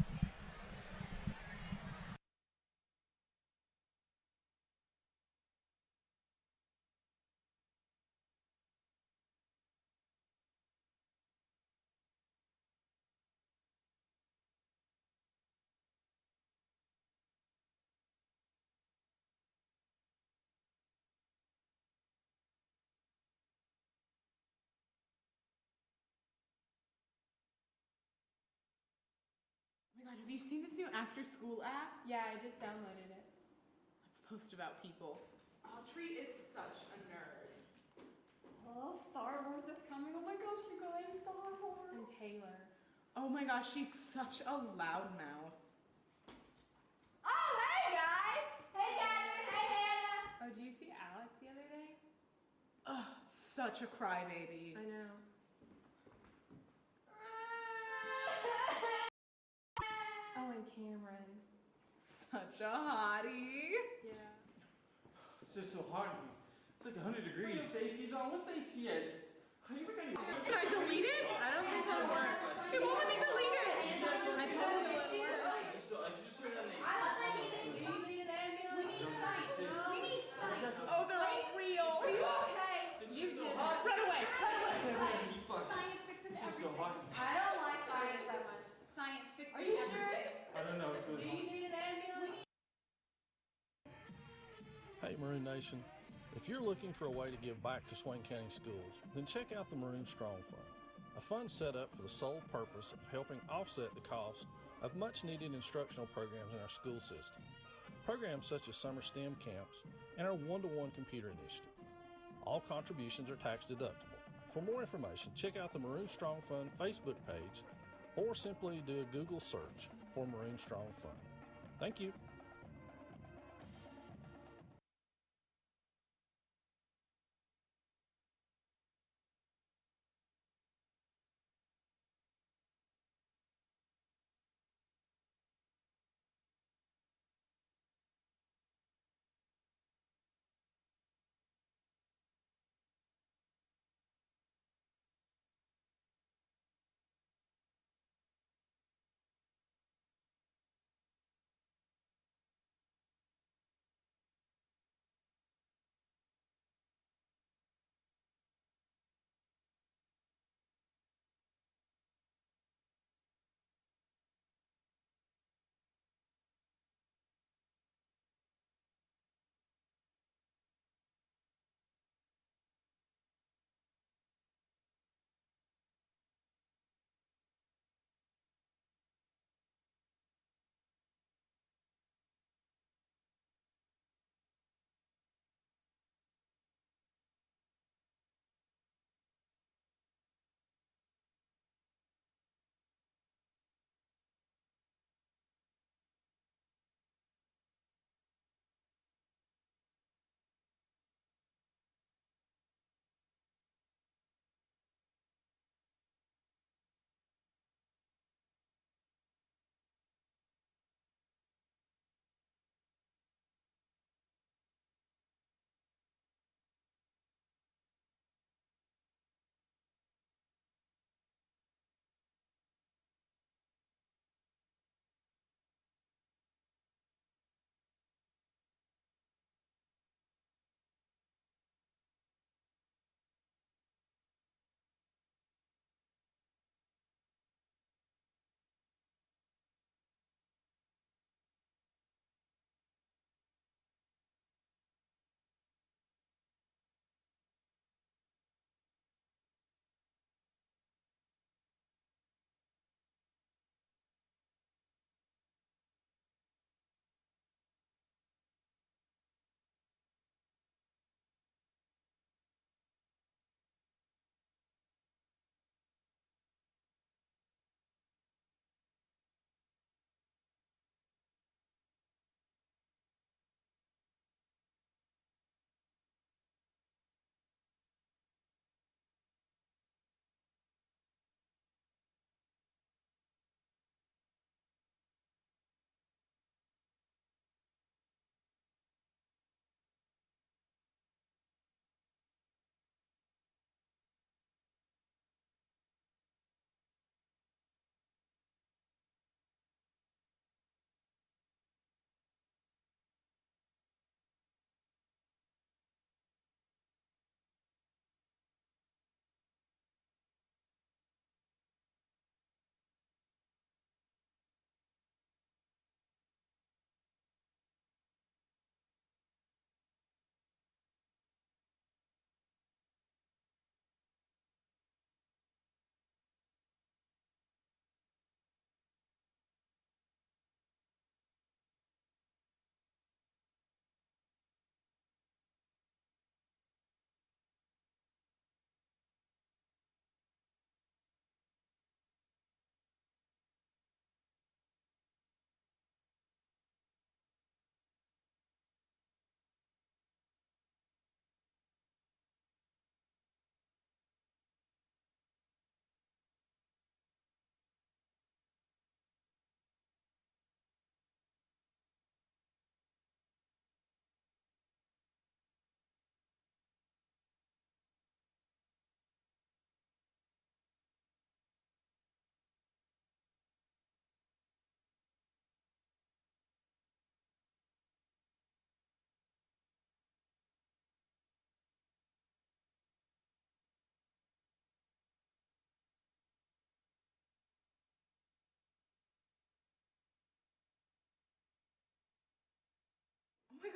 Oh my god, have you seen this new after school app? Yeah, I just downloaded it. Let's post about people. Autry is such a nerd. Oh, Star Wars is coming. Oh my gosh, you guys, Star Wars. And Taylor. Oh my gosh, she's such a loudmouth. Oh, hey guys! Hey Catherine, hey Hannah! Oh, did you see Alex the other day? Ugh, such a crybaby. I know. Oh, and Cameron. Such a hottie. Yeah. It's just so hot in here. It's like 100 degrees. AC's on. What's the AC at? How you forgot Can I delete it? I don't think it'll work. It won't let me delete it. I told you it wouldn't work. just turn on the AC. Oh, they're all real. Are you okay? It's just so hot. Run away. He flushes. It's just so hot. I don't like science that much. Science fixes Are you sure? everything. I don't know. It's really hot. need an ambulance? Hey Maroon Nation, if you're looking for a way to give back to Swain County schools, then check out the Maroon Strong Fund, a fund set up for the sole purpose of helping offset the cost of much needed instructional programs in our school system. Programs such as summer STEM camps and our one-to-one computer initiative. All contributions are tax deductible. For more information, check out the Maroon Strong Fund Facebook page or simply do a Google search for Maroon Strong Fund. Thank you.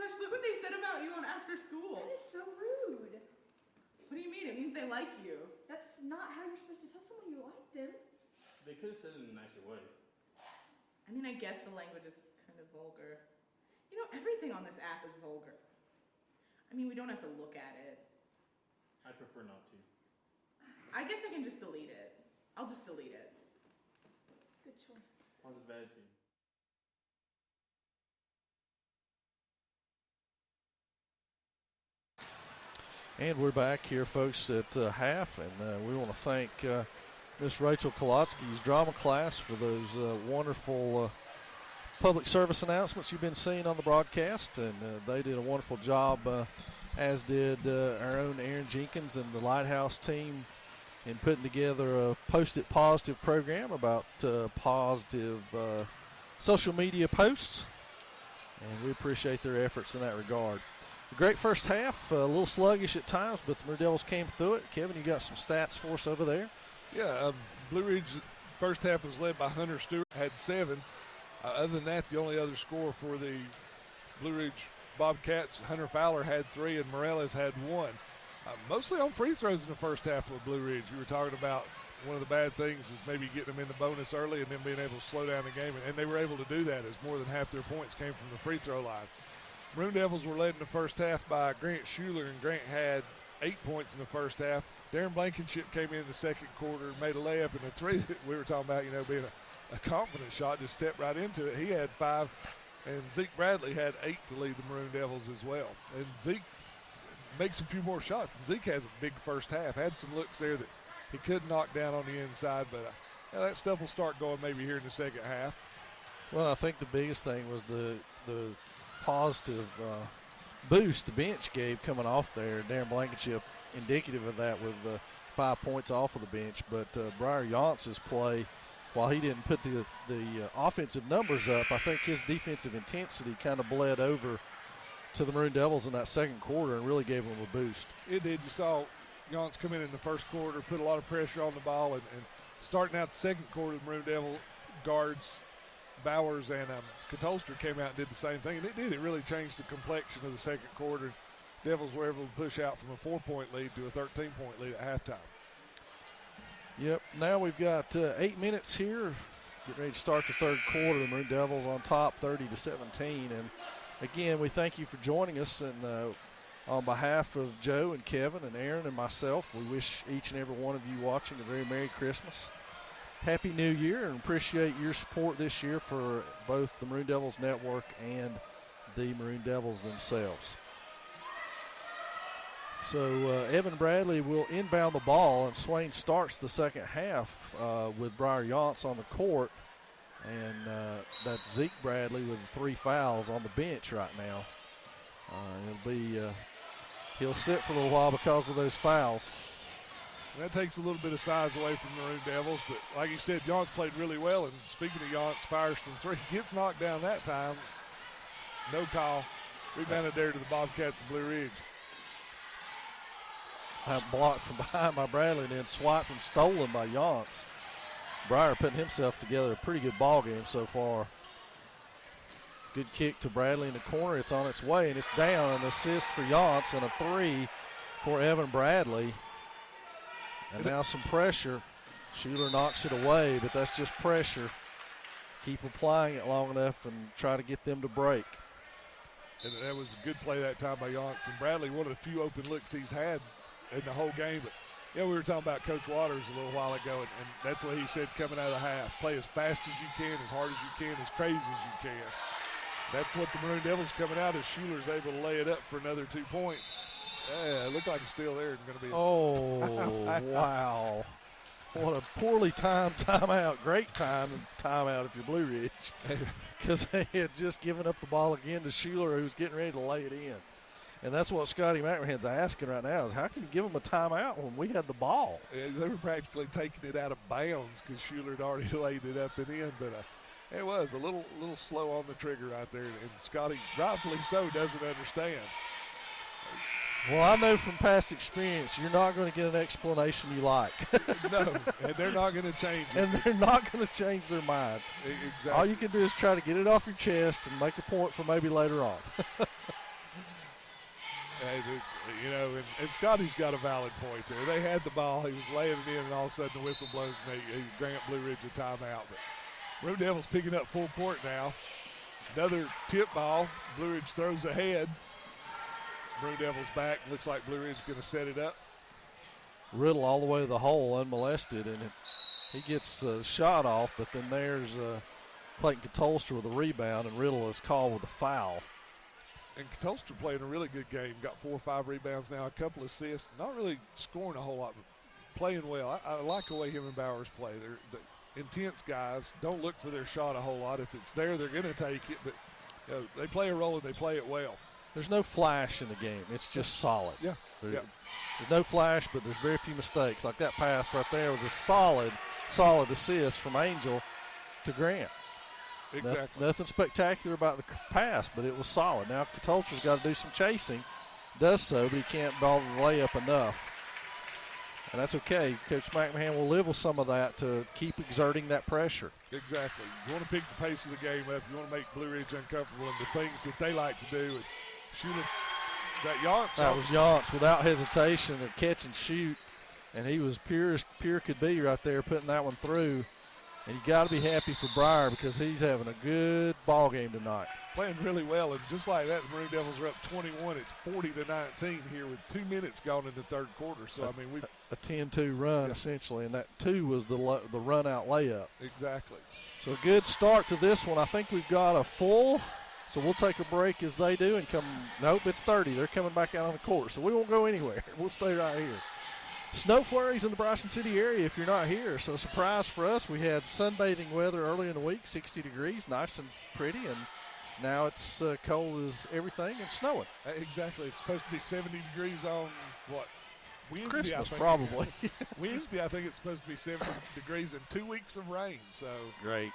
gosh, look what they said about you on after school. That is so rude. What do you mean? It means they like you. That's not how you're supposed to tell someone you like them. They could have said it in a nicer way. I mean, I guess the language is kind of vulgar. You know, everything on this app is vulgar. I mean, we don't have to look at it. I prefer not to. I guess I can just delete it. I'll just delete it. Good choice. Positive attitude. And we're back here, folks, at half, and we want to thank Miss Rachel Kolotsky's drama class for those wonderful public service announcements you've been seeing on the broadcast, and they did a wonderful job, as did our own Aaron Jenkins and the Lighthouse team in putting together a Post-it Positive program about positive social media posts, and we appreciate their efforts in that regard. A great first half, a little sluggish at times, but the Maroon Devils came through it. Kevin, you got some stats for us over there? Yeah, Blue Ridge first half was led by Hunter Stewart, had 7. Other than that, the only other score for the Blue Ridge Bobcats, Hunter Fowler had 3 and Morales had 1. Mostly on free throws in the first half of Blue Ridge. You were talking about one of the bad things is maybe getting them in the bonus early and then being able to slow down the game, and they were able to do that as more than half their points came from the free throw line. Maroon Devils were led in the first half by Grant Schuler, and Grant had 8 points in the first half. Darren Blankenship came in the second quarter, made a layup, and a 3 that we were talking about, being a confident shot, just stepped right into it. He had 5, and Zeke Bradley had 8 to lead the Maroon Devils as well. And Zeke makes a few more shots. And Zeke has a big first half. Had some looks there that he couldn't knock down on the inside, but that stuff will start going maybe here in the second half. Well, I think the biggest thing was the positive boost the bench gave coming off there. Darren Blankenship indicative of that with 5 points off of the bench. But Briar Yancey's play, while he didn't put the offensive numbers up, I think his defensive intensity kind of bled over to the Maroon Devils in that second quarter and really gave them a boost. It did. You saw Yance come in the first quarter, put a lot of pressure on the ball, and starting out the second quarter, the Maroon Devil guards Bowers and Katolster came out and did the same thing, and it did. It really changed the complexion of the second quarter. Devils were able to push out from a 4-point lead to a 13-point lead at halftime. Yep, now we've got 8 minutes here. Getting ready to start the third quarter. The Maroon Devils on top 30-17. And again, we thank you for joining us. And on behalf of Joe and Kevin and Aaron and myself, we wish each and every one of you watching a very Merry Christmas. Happy New Year, and appreciate your support this year for both the Maroon Devils Network and the Maroon Devils themselves. So Evan Bradley will inbound the ball, and Swain starts the second half with Briar Yance on the court. And that's Zeke Bradley with 3 fouls on the bench right now. He'll sit for a little while because of those fouls. And that takes a little bit of size away from the Maroon Devils, but like you said, Yance played really well, and speaking of Yance, fires from 3, gets knocked down that time. No call. Rebounded there to the Bobcats of Blue Ridge. Blocked from behind by Bradley and then swiped and stolen by Yance. Briar putting himself together a pretty good ball game so far. Good kick to Bradley in the corner. It's on its way, and it's down. An assist for Yance and a 3 for Evan Bradley. And now some pressure. Schuler knocks it away, but that's just pressure. Keep applying it long enough and try to get them to break. And that was a good play that time by Yance. And Bradley, one of the few open looks he's had in the whole game. But yeah, we were talking about Coach Waters a little while ago, and that's what he said coming out of the half. Play as fast as you can, as hard as you can, as crazy as you can. That's what the Maroon Devils coming out as Schuler's able to lay it up for another 2 points. Yeah, it looked like it's still there and going to be. Oh, wow. What a poorly timed timeout. Great time timeout if you're Blue Ridge, because they had just given up the ball again to Schuler, who's getting ready to lay it in. And that's what Scotty McMahon's asking right now is how can you give them a timeout when we had the ball? Yeah, they were practically taking it out of bounds because Schuler had already laid it up and in, but it was a little slow on the trigger right there, and Scotty, rightfully so, doesn't understand. Well, I know from past experience, you're not going to get an explanation you like. No, and they're not going to change it. And they're not going to change their mind. Exactly. All you can do is try to get it off your chest and make a point for maybe later on. And Scotty's got a valid point there. They had the ball. He was laying it in, and all of a sudden the whistle blows, and they grant Blue Ridge a timeout. But Maroon Devils picking up full court now. Another tip ball. Blue Ridge throws ahead. Maroon Devils back. Looks like Blue Ridge is going to set it up. Riddle all the way to the hole unmolested, and he gets a shot off, but then there's Clayton Catolster with a rebound, and Riddle is called with a foul. And Catolster playing a really good game. Got 4 or 5 rebounds now, a couple assists. Not really scoring a whole lot, but playing well. I like the way him and Bowers play. They're intense guys. Don't look for their shot a whole lot. If it's there, they're going to take it, but they play a role and they play it well. There's no flash in the game. It's just solid. Yeah. There's no flash, but there's very few mistakes. Like that pass right there was a solid assist from Angel to Grant. Exactly. Nothing spectacular about the pass, but it was solid. Now Catolster's got to do some chasing. Does so, but he can't ball the layup enough. And that's okay. Coach McMahon will live with some of that to keep exerting that pressure. Exactly. You want to pick the pace of the game up. You want to make Blue Ridge uncomfortable, and the things that they like to do. And shoot it. That was Yance without hesitation, a catch and shoot. And he was pure could be right there putting that one through. And you got to be happy for Breyer because he's having a good ball game tonight. Playing really well, and just like that, the Maroon Devils are up 21. It's 40-19 here with 2 minutes gone in the third quarter. So, I mean, a 10-2 run essentially, and that 2 was the run-out layup. Exactly. So a good start to this one. I think we've got a full, so we'll take a break as they do and come. Nope, it's 30. They're coming back out on the court, so we won't go anywhere. We'll stay right here. Snow flurries in the Bryson City area if you're not here. So surprise for us, we had sunbathing weather early in the week, 60 degrees, nice and pretty, and now it's cold as everything and snowing. Exactly. It's supposed to be 70 degrees on what? Wednesday, Christmas, I think. probably. Wednesday, I think it's supposed to be 70 degrees and 2 weeks of rain. So great.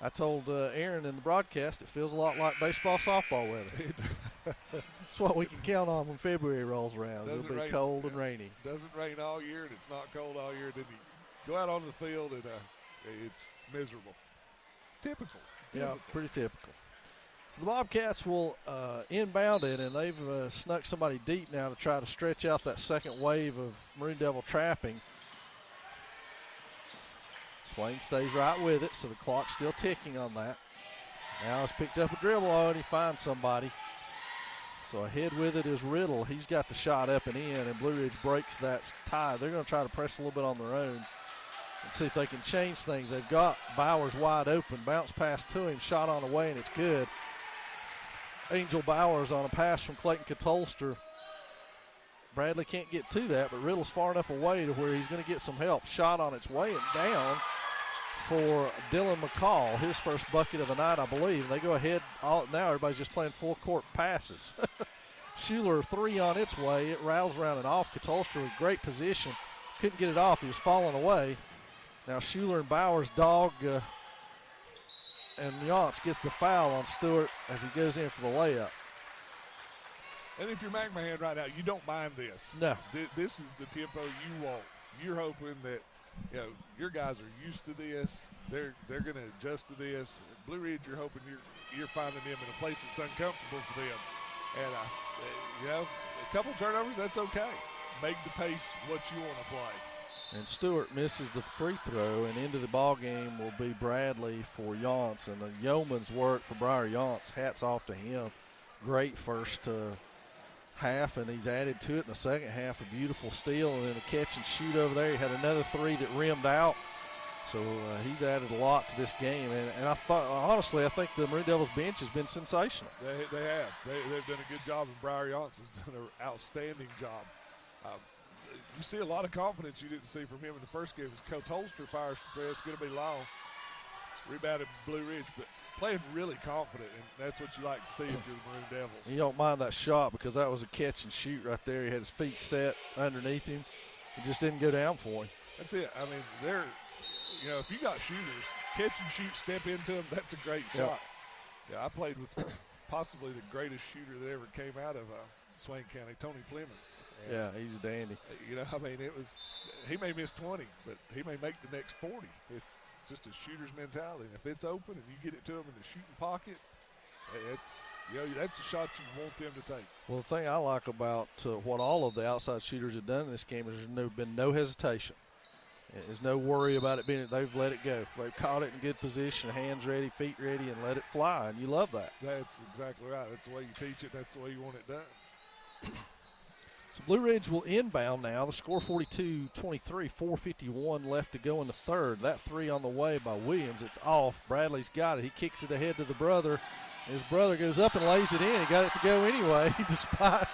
I told Aaron in the broadcast it feels a lot like baseball, softball weather. It's what we can count on when February rolls around. It'll be cold and rainy. Doesn't rain all year, and it's not cold all year. Then you go out onto the field, and it's miserable. It's typical. Yeah, pretty typical. So the Bobcats will inbound it, and they've snuck somebody deep now to try to stretch out that second wave of Maroon Devil trapping. Swain stays right with it, so the clock's still ticking on that. Now he's picked up a dribble, and he finds somebody. So ahead with it is Riddle. He's got the shot up and in, and Blue Ridge breaks that tie. They're going to try to press a little bit on their own and see if they can change things. They've got Bowers wide open. Bounce pass to him, shot on the way, and it's good. Angel Bowers on a pass from Clayton Catolster. Bradley can't get to that, but Riddle's far enough away to where he's going to get some help. Shot on its way and down for Dylan McCall, his first bucket of the night, I believe. They go ahead. Now everybody's just playing full court passes. Schuler 3 on its way. It rattles around and off. Catolster with great position. Couldn't get it off. He was falling away. Now Schuler and Bowers dog, and Yance gets the foul on Stewart as he goes in for the layup. And if you're McMahon right now, you don't mind this. No. This is the tempo you want. You're hoping that your guys are used to this. They're going to adjust to this. Blue Ridge, you're hoping you're finding them in a place that's uncomfortable for them. And a couple turnovers, that's okay. Make the pace what you want to play. And Stewart misses the free throw, and into the ball game will be Bradley for Yance. And a yeoman's work for Briar Yance. Hats off to him. Great first half, and he's added to it in the second half. A beautiful steal and then a catch and shoot over there. He had another 3 that rimmed out. So he's added a lot to this game. And I think the Maroon Devils bench has been sensational. They have. They've done a good job, and Briar Yance has done an outstanding job. You see a lot of confidence you didn't see from him in the first game. As Catolster fires from three, it's going to be long. Rebounded Blue Ridge, but playing really confident, and that's what you like to see if you're the Maroon Devils. You don't mind that shot because that was a catch and shoot right there. He had his feet set underneath him. It just didn't go down for him. That's it. I mean, if you got shooters, catch and shoot, step into them, that's a great shot. Yeah, I played with possibly the greatest shooter that ever came out of Swain County, Tony Clemens. Yeah, he's a dandy. He may miss 20, but he may make the next 40. It's just a shooter's mentality. And if it's open and you get it to him in the shooting pocket, You know, that's a shot you want them to take. Well, the thing I like about what all of the outside shooters have done in this game is there's been no hesitation. There's no worry about it being, they've let it go. They've caught it in good position, hands ready, feet ready, and let it fly, and you love that. That's exactly right. That's the way you teach it. That's the way you want it done. So Blue Ridge will inbound now. The score 42-23, 4:51 left to go in the third. That three on the way by Williams. It's off. Bradley's got it. He kicks it ahead to the brother. His brother goes up and lays it in. He got it to go anyway, despite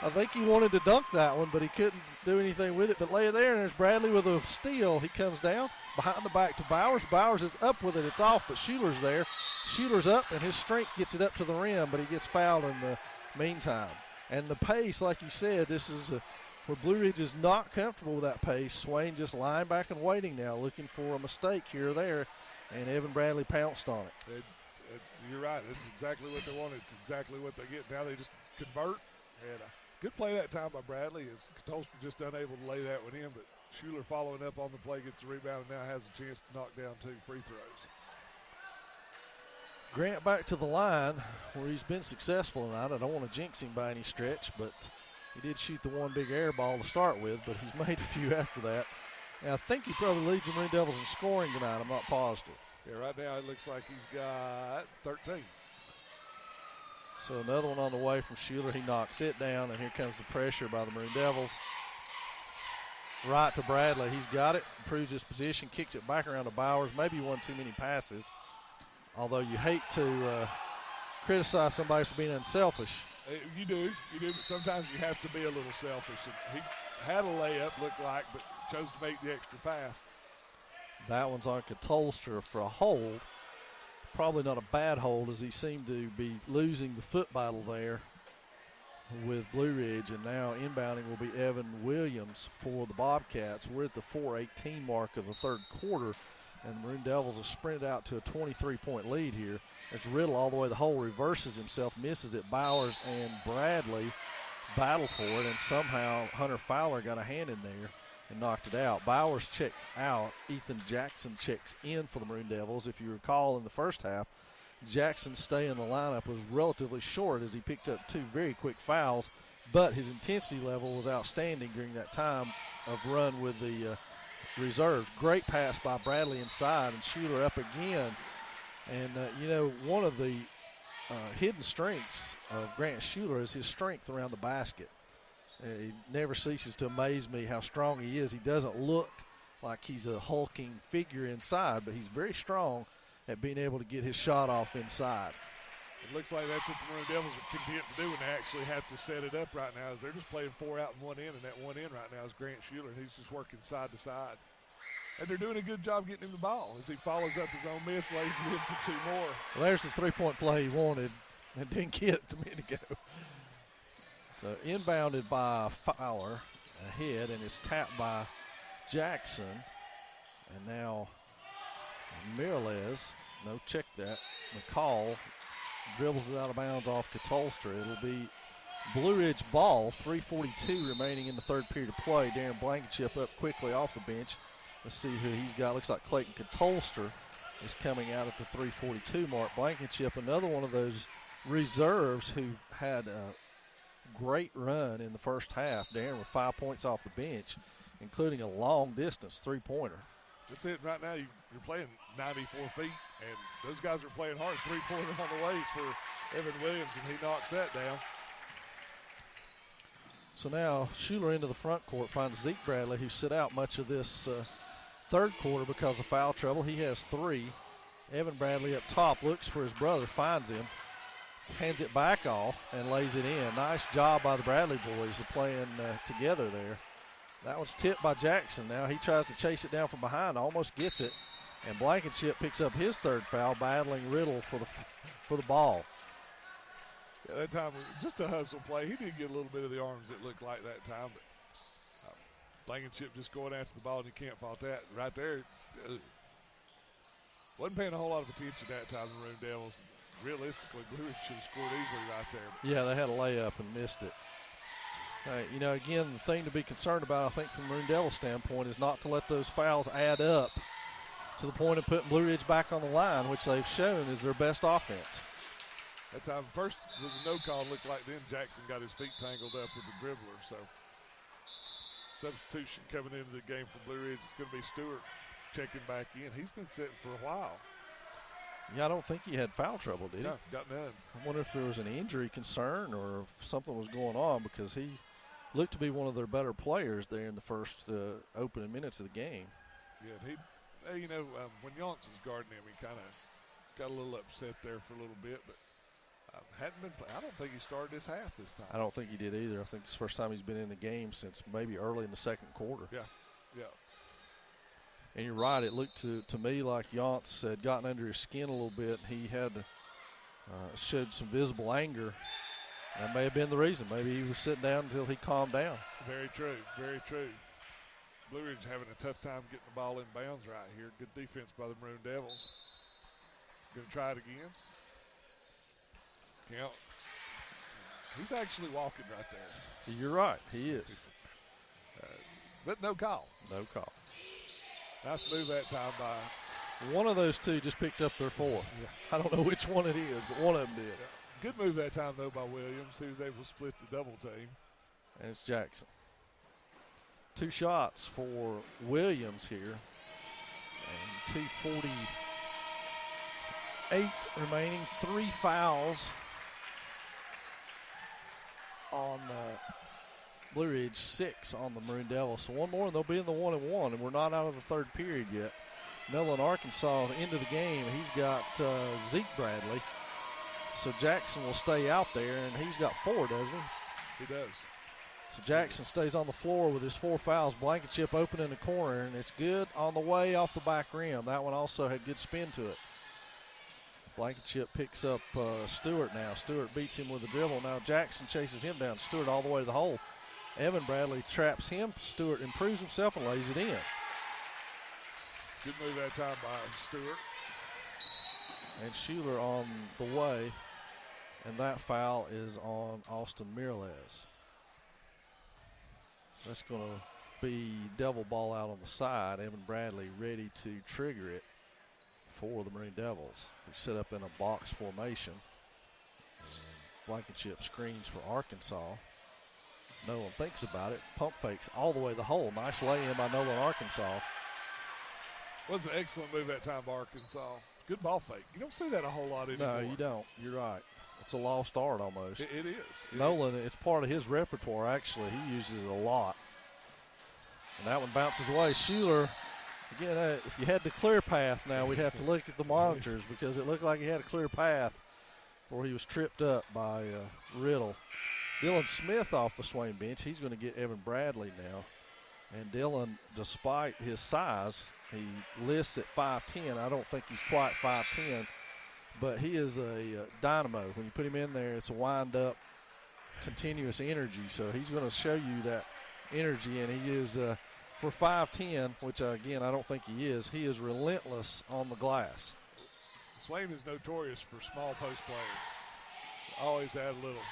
I think he wanted to dunk that one, but he couldn't do anything with it. But lay it there, and there's Bradley with a steal. He comes down behind the back to Bowers. Bowers is up with it. It's off, but Schuler's there. Schuler's up, and his strength gets it up to the rim, but he gets fouled in the meantime. And the pace, like you said, this is where Blue Ridge is not comfortable with that pace. Swain just lying back and waiting now, looking for a mistake here or there, and Evan Bradley pounced on it. You're right. It's exactly what they wanted. It's exactly what they get. Now they just convert. And good play that time by Bradley. Katolster just unable to lay that one in, but Schuler following up on the play, gets the rebound, and now has a chance to knock down 2 free throws. Grant back to the line where he's been successful tonight. I don't want to jinx him by any stretch, but he did shoot the one big air ball to start with, but he's made a few after that. And I think he probably leads the Maroon Devils in scoring tonight. I'm not positive. Yeah, right now it looks like he's got 13. So another one on the way from Schuler. He knocks it down, and here comes the pressure by the Maroon Devils. Right to Bradley. He's got it, improves his position, kicks it back around to Bowers. Maybe one too many passes, although you hate to criticize somebody for being unselfish. You do, but sometimes you have to be a little selfish. He had a layup, looked like, but chose to make the extra pass. That one's on Katolster for a hold. Probably not a bad hold, as he seemed to be losing the foot battle there with Blue Ridge. And now inbounding will be Evan Williams for the Bobcats. We're at the 4:18 mark of the third quarter, and the Maroon Devils have sprinted out to a 23-point lead here. As Riddle all the way the hole, reverses himself, misses it. Bowers and Bradley battle for it, and somehow Hunter Fowler got a hand in there and knocked it out. Bowers checks out. Ethan Jackson checks in for the Maroon Devils. If you recall in the first half, Jackson's stay in the lineup was relatively short as he picked up 2 very quick fouls, but his intensity level was outstanding during that time of run with the reserves. Great pass by Bradley inside, and Schuler up again. And, one of the hidden strengths of Grant Schuler is his strength around the basket. He never ceases to amaze me how strong he is. He doesn't look like he's a hulking figure inside, but he's very strong at being able to get his shot off inside. It looks like that's what the Maroon Devils are content to do when they actually have to set it up right now, is they're just playing 4 out and 1 in, and that 1 in right now is Grant Schuler, and he's just working side to side. And they're doing a good job getting him the ball as he follows up his own miss, lays it in for 2 more. Well, there's the three-point play he wanted and didn't get it a minute ago. So inbounded by Fowler ahead, and it's tapped by Jackson. And now Miralez, no, check that. McCall dribbles it out of bounds off Katolster. It'll be Blue Ridge ball, 3:42 remaining in the third period of play. Darren Blankenship up quickly off the bench. Let's see who he's got. Looks like Clayton Katolster is coming out at the 3:42 mark. Blankenship, another one of those reserves who had a great run in the first half. Darren with 5 points off the bench, including a long distance 3-pointer. That's it. Right now you're playing 94 feet, and those guys are playing hard. 3-pointer on the way for Evan Williams, and he knocks that down. So now Schuler into the front court finds Zeke Bradley, who sit out much of this third quarter because of foul trouble. He has 3. Evan Bradley up top looks for his brother, finds him, hands it back off, and lays it in. Nice job by the Bradley boys of playing together there. That one's tipped by Jackson. Now he tries to chase it down from behind, almost gets it, and Blankenship picks up his 3rd foul, battling Riddle for the ball. Yeah, that time was just a hustle play. He did get a little bit of the arms, it looked like that time, but Blankenship just going after the ball, and you can't fault that. Right there, wasn't paying a whole lot of attention that time, the Maroon Devils. Realistically, Blue Ridge should have scored easily right there. Yeah, they had a layup and missed it. Again, the thing to be concerned about, I think, from Maroon Devils' standpoint, is not to let those fouls add up to the point of putting Blue Ridge back on the line, which they've shown is their best offense. That time, first was a no call. Looked like then Jackson got his feet tangled up with the dribbler. So substitution coming into the game for Blue Ridge. It's going to be Stewart checking back in. He's been sitting for a while. Yeah, I don't think he had foul trouble, did he? No, got none. I wonder if there was an injury concern or if something was going on, because he looked to be one of their better players there in the first opening minutes of the game. Yeah, when Yance was guarding him, he kind of got a little upset there for a little bit, but hadn't been. I don't think he started this half this time. I don't think he did either. I think it's the first time he's been in the game since maybe early in the second quarter. Yeah. And you're right. It looked to me like Yance had gotten under his skin a little bit. He had showed some visible anger. That may have been the reason. Maybe he was sitting down until he calmed down. Very true. Very true. Blue Ridge having a tough time getting the ball in bounds right here. Good defense by the Maroon Devils. Going to try it again. Count. He's actually walking right there. You're right. He is. But no call. No call. Nice move that time by. One of those two just picked up their fourth. Yeah. I don't know which one it is, but one of them did. Yeah. Good move that time, though, by Williams, who was able to split the double team. And it's Jackson. 2 shots for Williams here. And 2:48 remaining. 3 fouls on Blue Ridge, 6 on the Maroon Devils. So one more and they'll be in the 1-1, and we're not out of the third period yet. Nolan, Arkansas into the game. He's got Zeke Bradley. So Jackson will stay out there, and he's got 4, doesn't he? He does. So Jackson stays on the floor with his 4 fouls. Blankenship open in the corner, and it's good on the way off the back rim. That one also had good spin to it. Blankenship picks up Stewart now. Stewart beats him with a dribble. Now Jackson chases him down. Stewart all the way to the hole. Evan Bradley traps him. Stewart improves himself and lays it in. Good move that time by Stewart. And Schuler on the way. And that foul is on Austin Miralez. That's going to be devil ball out on the side. Evan Bradley ready to trigger it for the Marine Devils, who set up in a box formation. And Blankenship screens for Arkansas. No one thinks about it. Pump fakes all the way to the hole. Nice lay-in by Nolan, Arkansas. Was an excellent move that time by Arkansas. Good ball fake. You don't see that a whole lot anymore. No, you don't. You're right. It's a lost art almost. It is. Nolan, it's part of his repertoire, actually. He uses it a lot. And that one bounces away. Schuler, again, if you had the clear path now, we'd have to look at the monitors because it looked like he had a clear path before he was tripped up by Riddle. Dylan Smith off the Swain bench. He's going to get Evan Bradley now. And Dylan, despite his size, he lists at 5'10". I don't think he's quite 5'10", but he is a dynamo. When you put him in there, it's a wind-up, continuous energy. So he's going to show you that energy, and he is, for 5'10", which, again, I don't think he is relentless on the glass. Swain is notorious for small post players. Always add a little.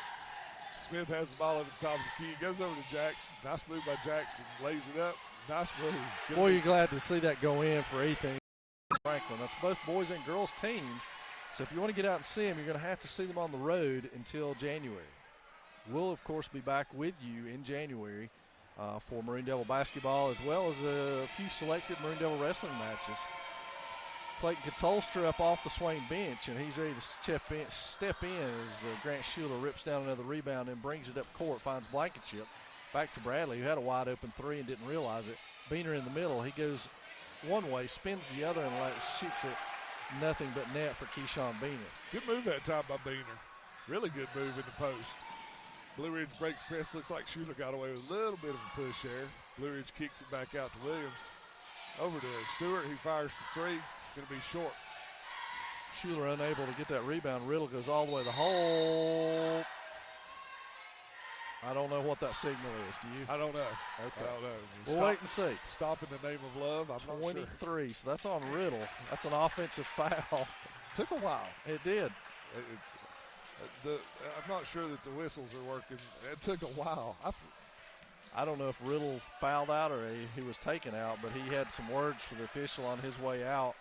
Smith has the ball at the top of the key. Goes over to Jackson. Nice move by Jackson. Lays it up. Nice move. Good Boy, move. you're glad to see that go in for Ethan Franklin. That's both boys and girls teams. So if you want to get out and see them, you're going to have to see them on the road until January. We'll, of course, be back with you in January for Marine Devil basketball, as well as a few selected Marine Devil wrestling matches. Clayton Katolstra up off the Swain bench, and he's ready to step in as Grant Schuler rips down another rebound and brings it up court, finds Blankenship. Back to Bradley, who had a wide open 3 and didn't realize it. Beener in the middle. He goes one way, spins the other, and shoots it. Nothing but net for Keyshawn Beener. Good move that time by Beener. Really good move in the post. Blue Ridge breaks press. Looks like Schuler got away with a little bit of a push there. Blue Ridge kicks it back out to Williams. Over to Stewart, who fires for 3. Going to be short. Schuler unable to get that rebound. Riddle goes all the way to the hole. I don't know what that signal is. Do you? I don't know. Okay. I don't know. We'll wait and see. Stop in the name of love. I'm not 23. So that's on Riddle. That's an offensive foul. Took a while. It did. I'm not sure that the whistles are working. It took a while. I don't know if Riddle fouled out or he was taken out, but he had some words for the official on his way out.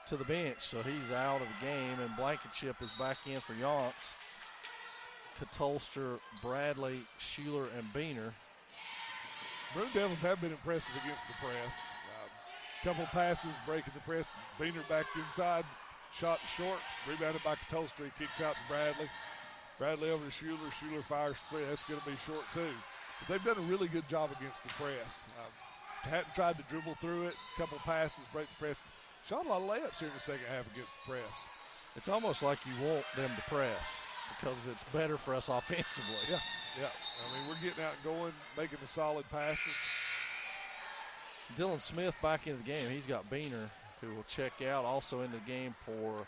to the bench, so he's out of the game, and Blankenship is back in for Yance. Katolster, Bradley, Schuler, and Beener. Maroon Devils have been impressive against the press. Couple passes, breaking the press. Beener back inside, shot short, rebounded by Katolster. He kicks out to Bradley. Bradley over to Schuler. Schuler fires free. That's going to be short too. But they've done a really good job against the press. Hadn't tried to dribble through it. Couple passes, break the press. Shot a lot of layups here in the second half against the press. It's almost like you want them to press because it's better for us offensively. Yeah. I mean, we're getting out and going, making the solid passes. Dylan Smith back into the game. He's got Beener, who will check out. Also in the game for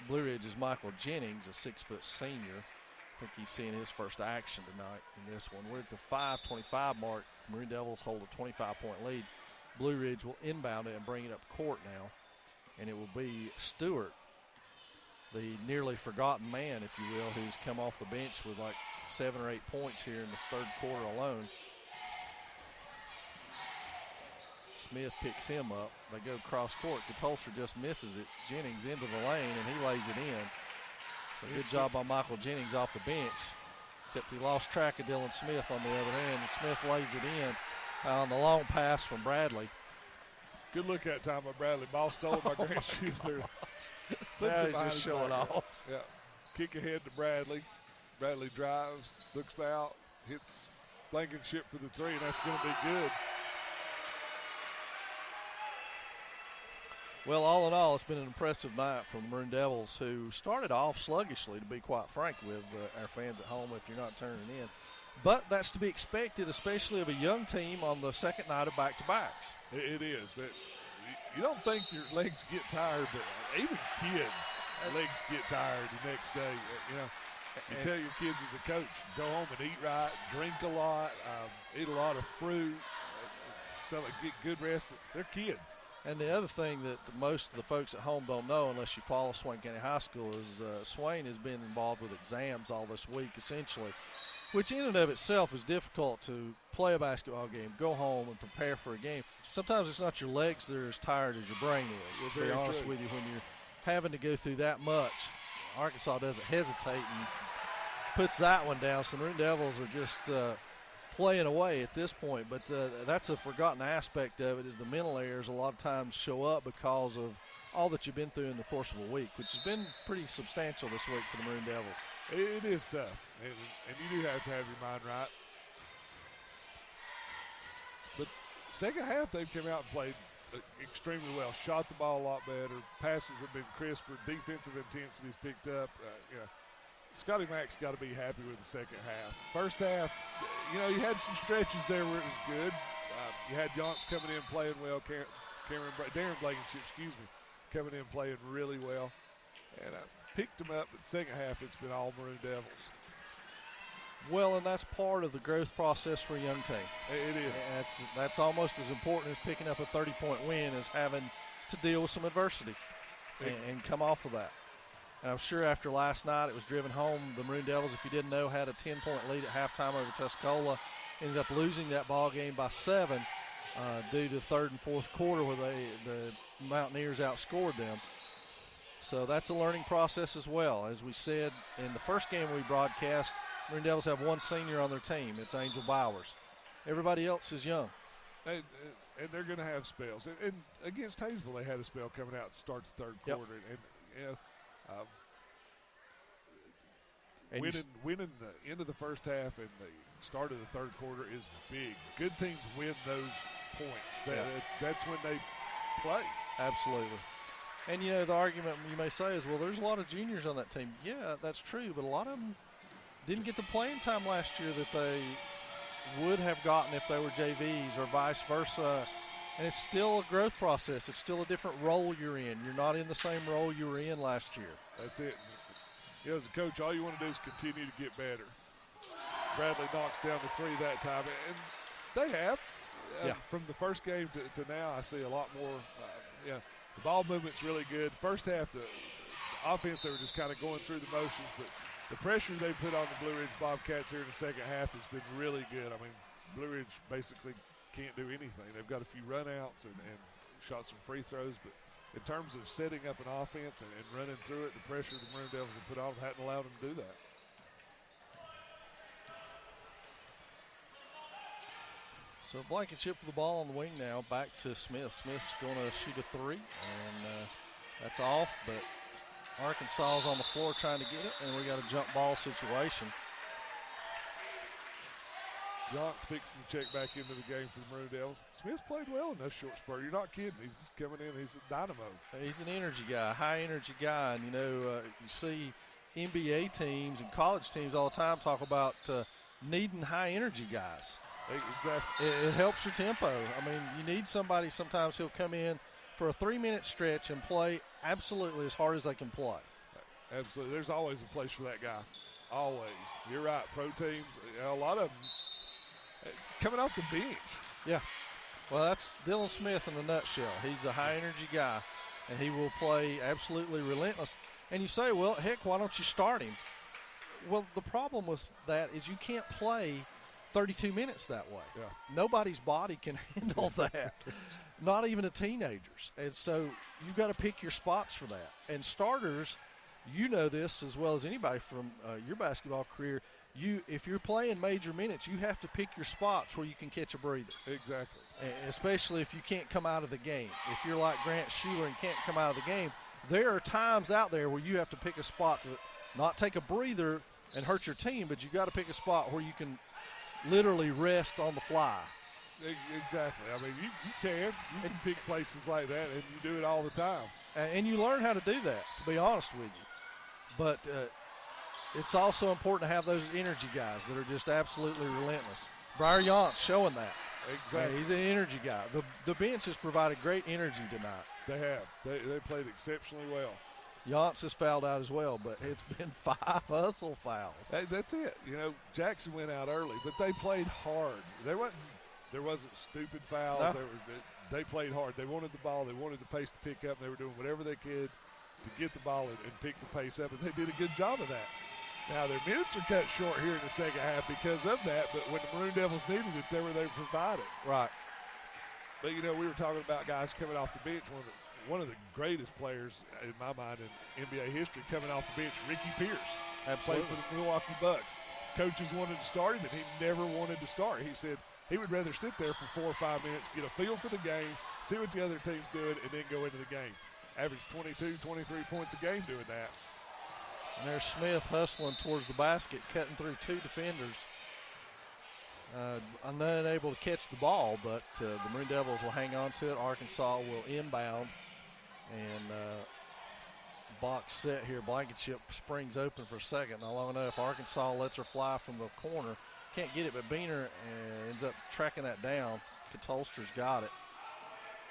Blue Ridge is Michael Jennings, a 6-foot senior. I think he's seeing his first action tonight in this one. We're at the 5:25 mark. Maroon Devils hold a 25-point lead. Blue Ridge will inbound it and bring it up court now. And it will be Stewart, the nearly forgotten man, if you will, who's come off the bench with like 7 or 8 points here in the third quarter alone. Smith picks him up. They go cross court. Katolster just misses it. Jennings into the lane, and he lays it in. So good job by Michael Jennings off the bench. Except he lost track of Dylan Smith on the other hand, and Smith lays it in on the long pass from Bradley. Good look at time by Bradley. Ball stolen by Grant Schuler. They're just showing off. Yeah. Kick ahead to Bradley. Bradley drives, looks out, hits Blankenship for the three, and that's going to be good. Well, all in all, it's been an impressive night for the Maroon Devils, who started off sluggishly, to be quite frank with our fans at home if you're not turning in. But that's to be expected, especially of a young team on the second night of back-to-backs. It is. You don't think your legs get tired, but even kids' legs get tired the next day. You tell your kids as a coach, go home and eat right, drink a lot, eat a lot of fruit, stuff like get good rest, but they're kids. And the other thing that most of the folks at home don't know, unless you follow Swain County High School, is Swain has been involved with exams all this week, essentially, which in and of itself is difficult to play a basketball game, go home and prepare for a game. Sometimes it's not your legs that are as tired as your brain is, to be honest with you. When you're having to go through that much, Arkansas doesn't hesitate and puts that one down. So the Maroon Devils are just playing away at this point, but that's a forgotten aspect of it, is the mental errors a lot of times show up because of all that you've been through in the course of a week, which has been pretty substantial this week for the Maroon Devils. It is tough, and you do have to have your mind right. But second half, they've come out and played extremely well, shot the ball a lot better, passes have been crisper, defensive intensity's picked up. Scotty Mack's got to be happy with the second half. First half, you had some stretches there where it was good. You had Yance coming in playing well, Darren Blankenship, coming in playing really well. And I picked him up, but second half it's been all Maroon Devils. Well, and that's part of the growth process for a young team. It is. And that's almost as important as picking up a 30-point win as having to deal with some adversity and come off of that. And I'm sure after last night it was driven home. The Maroon Devils, if you didn't know, had a 10-point lead at halftime over Tuscola. Ended up losing that ball game by 7 due to third and fourth quarter where the Mountaineers outscored them. So that's a learning process as well. As we said in the first game we broadcast, Maroon Devils have one senior on their team. It's Angel Bowers. Everybody else is young. And they're going to have spells. And against Hayesville, they had a spell coming out to start the third quarter. And winning the end of the first half and the start of the third quarter is big. Good teams win those points. That's when they play. Absolutely. And, the argument you may say is, well, there's a lot of juniors on that team. Yeah, that's true, but a lot of them didn't get the playing time last year that they would have gotten if they were JVs or vice versa. And it's still a growth process. It's still a different role you're in. You're not in the same role you were in last year. That's it. As a coach, all you want to do is continue to get better. Bradley knocks down the three that time, and they have. From the first game to now, I see a lot more. The ball movement's really good. First half, the offense, they were just kind of going through the motions, but the pressure they put on the Blue Ridge Bobcats here in the second half has been really good. I mean, Blue Ridge basically can't do anything. They've got a few runouts and shot some free throws, but in terms of setting up an offense and running through it, the pressure the Maroon Devils have put on hadn't allowed them to do that. So Blankenship with the ball on the wing now, back to Smith. Smith's going to shoot a three, and that's off, but Arkansas is on the floor trying to get it, and we got a jump ball situation. Yance fixing to check back into the game for the Maroon Devils. Smith played well in that short spurt. You're not kidding. He's just coming in. He's a dynamo. He's an energy guy, high energy guy. And, you see NBA teams and college teams all the time talk about needing high energy guys. Exactly. It helps your tempo. I mean, you need somebody sometimes who'll come in for a 3-minute stretch and play absolutely as hard as they can play. Absolutely. There's always a place for that guy. Always. You're right. Pro teams, a lot of them coming off the bench. Yeah. Well, that's Dylan Smith in a nutshell. He's a high-energy guy, and he will play absolutely relentless. And you say, well, heck, why don't you start him? Well, the problem with that is you can't play 32 minutes that way. Yeah. Nobody's body can handle that, not even a teenager's. And so you've got to pick your spots for that. And starters, you know this as well as anybody from your basketball career, if you're playing major minutes, you have to pick your spots where you can catch a breather. Exactly. Especially if you can't come out of the game. If you're like Grant Schuler and can't come out of the game, there are times out there where you have to pick a spot to not take a breather and hurt your team, but you got to pick a spot where you can literally rest on the fly. Exactly. I mean, you can pick places like that, and you do it all the time. And you learn how to do that, to be honest with you. But it's also important to have those energy guys that are just absolutely relentless. Briar Yance showing that. Exactly. He's an energy guy. The bench has provided great energy tonight. They have. They played exceptionally well. Yance has fouled out as well, but it's been 5 hustle fouls. Hey, that's it. Jackson went out early, but they played hard. There wasn't stupid fouls. No. They played hard. They wanted the ball. They wanted the pace to pick up. And they were doing whatever they could to get the ball and pick the pace up, and they did a good job of that. Now, their minutes are cut short here in the second half because of that, but when the Maroon Devils needed it, they were there to provide it. Right. But, we were talking about guys coming off the bench. One of the greatest players, in my mind, in NBA history, coming off the bench, Ricky Pierce. Absolutely. Played for the Milwaukee Bucks. Coaches wanted to start him, and he never wanted to start. He said he would rather sit there for 4 or 5 minutes, get a feel for the game, see what the other team's doing, and then go into the game. Averaged 22, 23 points a game doing that. And there's Smith hustling towards the basket, cutting through 2 defenders. Unable to catch the ball, but the Maroon Devils will hang on to it. Arkansas will inbound. And box set here. Blankenship springs open for a second. Not long enough. Arkansas lets her fly from the corner. Can't get it, but Beaner ends up tracking that down. Katolster's got it.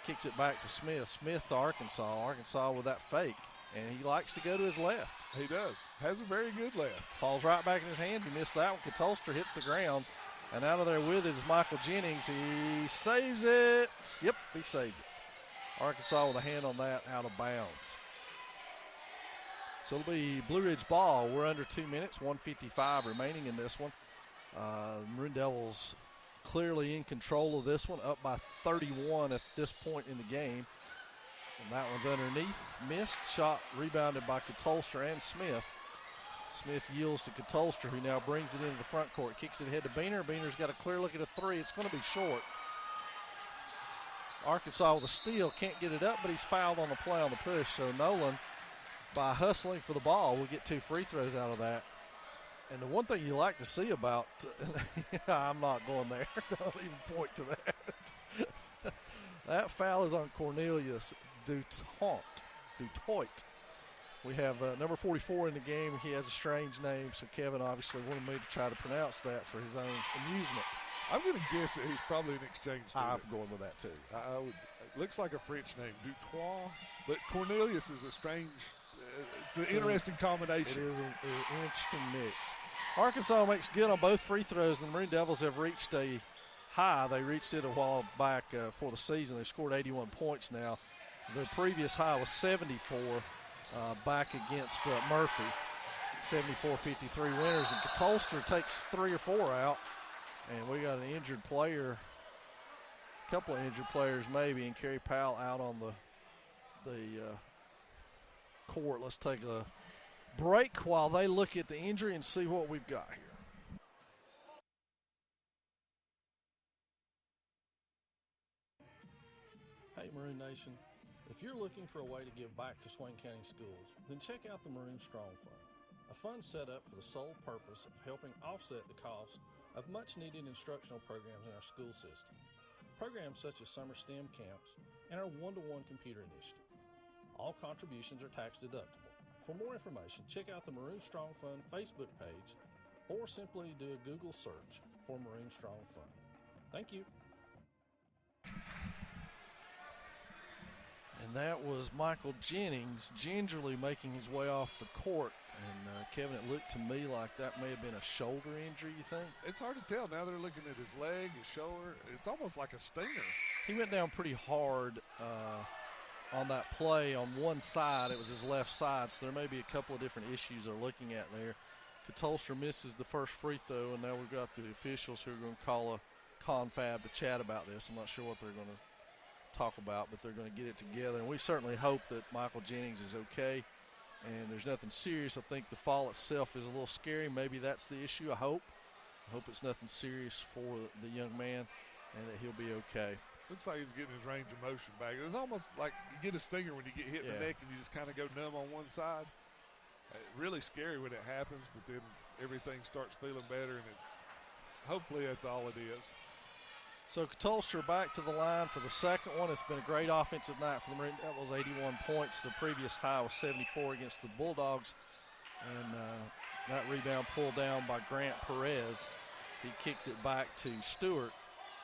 Kicks it back to Smith. Smith to Arkansas. Arkansas with that fake. And he likes to go to his left. He does. Has a very good left. Falls right back in his hands. He missed that one. Katolster hits the ground. And out of there with it is Michael Jennings. He saves it. Yep, he saved it. Arkansas with a hand on that, out of bounds. So it'll be Blue Ridge ball. We're under 2 minutes, 1:55 remaining in this one. Maroon Devils clearly in control of this one, up by 31 at this point in the game. And that one's underneath. Missed. Shot rebounded by Katolster and Smith. Smith yields to Katolster, who now brings it into the front court. Kicks it ahead to Beaner. Beaner's got a clear look at a three. It's going to be short. Arkansas with a steal. Can't get it up, but he's fouled on the play on the push. So Nolan, by hustling for the ball, will get 2 free throws out of that. And the one thing you like to see about I'm not going there. Don't even point to that. That foul is on Cornelius Dutoit. We have number 44 in the game. He has a strange name, so Kevin obviously wanted me to try to pronounce that for his own amusement. I'm going to guess that he's probably an exchange student. I'm going with that too. It looks like a French name, Dutoit, but Cornelius is a strange. It's an interesting combination. It is an interesting mix. Arkansas makes good on both free throws, and the Maroon Devils have reached a high. They reached it a while back for the season. They've scored 81 points now. Their previous high was 74 back against Murphy. 74-53 winners, and Katolster takes 3 or 4 out. And we got an injured player, a couple of injured players maybe, and Kerry Powell out on the the court. Let's take a break while they look at the injury and see what we've got here. Hey, Maroon Nation. If you're looking for a way to give back to Swain County schools, then check out the Maroon Strong Fund, a fund set up for the sole purpose of helping offset the cost of much-needed instructional programs in our school system. Programs such as summer STEM camps and our one-to-one computer initiative. All contributions are tax deductible. For more information, check out the Maroon Strong Fund Facebook page or simply do a Google search for Maroon Strong Fund. Thank you. And that was Michael Jennings gingerly making his way off the court. And Kevin, it looked to me like that may have been a shoulder injury, you think? It's hard to tell. Now they're looking at his leg, his shoulder. It's almost like a stinger. He went down pretty hard on that play on one side. It was his left side, so there may be a couple of different issues they're looking at there. Katolster misses the first free throw, and now we've got the officials who are going to call a confab to chat about this. I'm not sure what they're going to talk about, but they're going to get it together. And we certainly hope that Michael Jennings is okay and there's nothing serious. I think the fall itself is a little scary. Maybe that's the issue. I hope it's nothing serious for the young man and that he'll be okay. Looks like he's getting his range of motion back. It's almost like you get a stinger when you get hit in the neck and you just kind of go numb on one side. Really scary when it happens, but then everything starts feeling better, and hopefully that's all it is. So Katolster back to the line for the second one. It's been a great offensive night for the Maroon Devils, 81 points. The previous high was 74 against the Bulldogs. And that rebound pulled down by Grant Perez. He kicks it back to Stewart.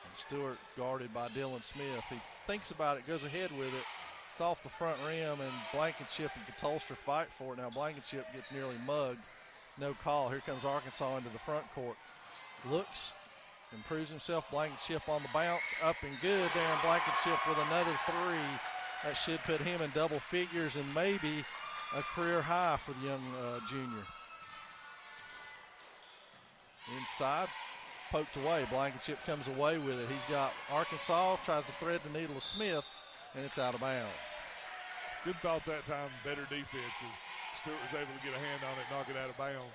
And Stewart guarded by Dylan Smith. He thinks about it, goes ahead with it. It's off the front rim, and Blankenship and Katolster fight for it. Now Blankenship gets nearly mugged. No call. Here comes Arkansas into the front court. Looks, improves himself. Blankenship on the bounce, up and good. Darren Blankenship with another three. That should put him in double figures and maybe a career high for the young junior. Inside, poked away. Blankenship comes away with it. He's got Arkansas, tries to thread the needle to Smith, and it's out of bounds. Good thought that time, better defense as Stewart was able to get a hand on it, knock it out of bounds.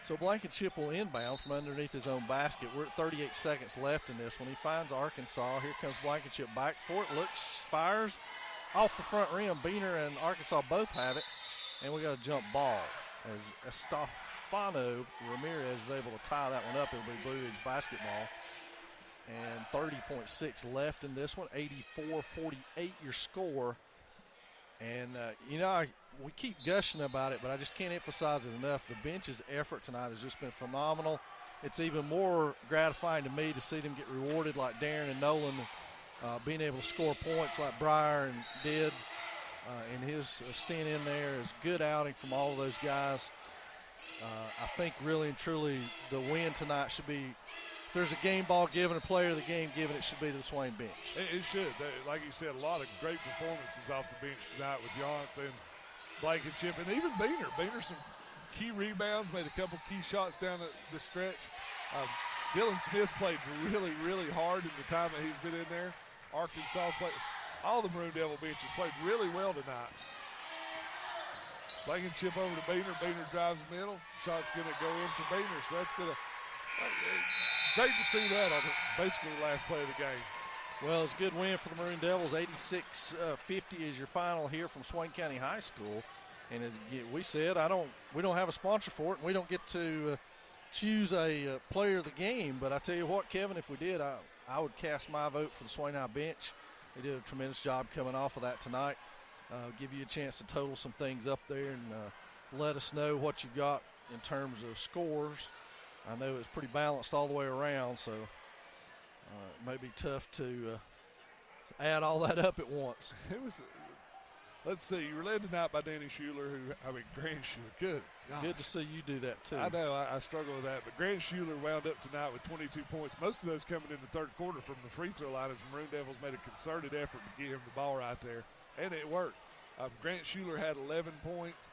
So Blankenship will inbound from underneath his own basket. We're at 38 seconds left in this one. He finds Arkansas. Here comes Blankenship back for it. Looks, fires off the front rim. Beaner and Arkansas both have it. And we got a jump ball as Estefano Ramirez is able to tie that one up. It'll be Blue Ridge basketball. And 30.6 left in this one. 84-48 your score. And, we keep gushing about it, but I just can't emphasize it enough. The bench's effort tonight has just been phenomenal. It's even more gratifying to me to see them get rewarded like Darren and Nolan, being able to score points like Breyer did in his stint in there. Is good outing from all of those guys. I think really and truly the win tonight should be, if there's a game ball given, a player of the game given, it should be to the Swain bench. It should. Like you said, a lot of great performances off the bench tonight with Johnson, Blankenship, and even Beaner. Beaner some key rebounds, made a couple key shots down the stretch. Dylan Smith played really, really hard in the time that he's been in there. Arkansas played, all the Maroon Devil benches played really well tonight. Blankenship over to Beaner. Beaner drives the middle. Shot's going to go in for Beaner, so that's going to great to see that on basically the last play of the game. Well, it's a good win for the Maroon Devils. 86-50 is your final here from Swain County High School. And as we said, we don't have a sponsor for it, and we don't get to choose a player of the game. But I tell you what, Kevin, if we did, I would cast my vote for the Swain High bench. They did a tremendous job coming off of that tonight. Give you a chance to total some things up there and let us know what you got in terms of scores. I know it's pretty balanced all the way around, so it may be tough to add all that up at once. It was, let's see, you were led tonight by Danny Schuler, Grant Schuler, good. Gosh. Good to see you do that too. I know, I struggle with that, but Grant Schuler wound up tonight with 22 points, most of those coming in the third quarter from the free throw line as the Maroon Devils made a concerted effort to get him the ball right there, and it worked. Grant Schuler had 11 points.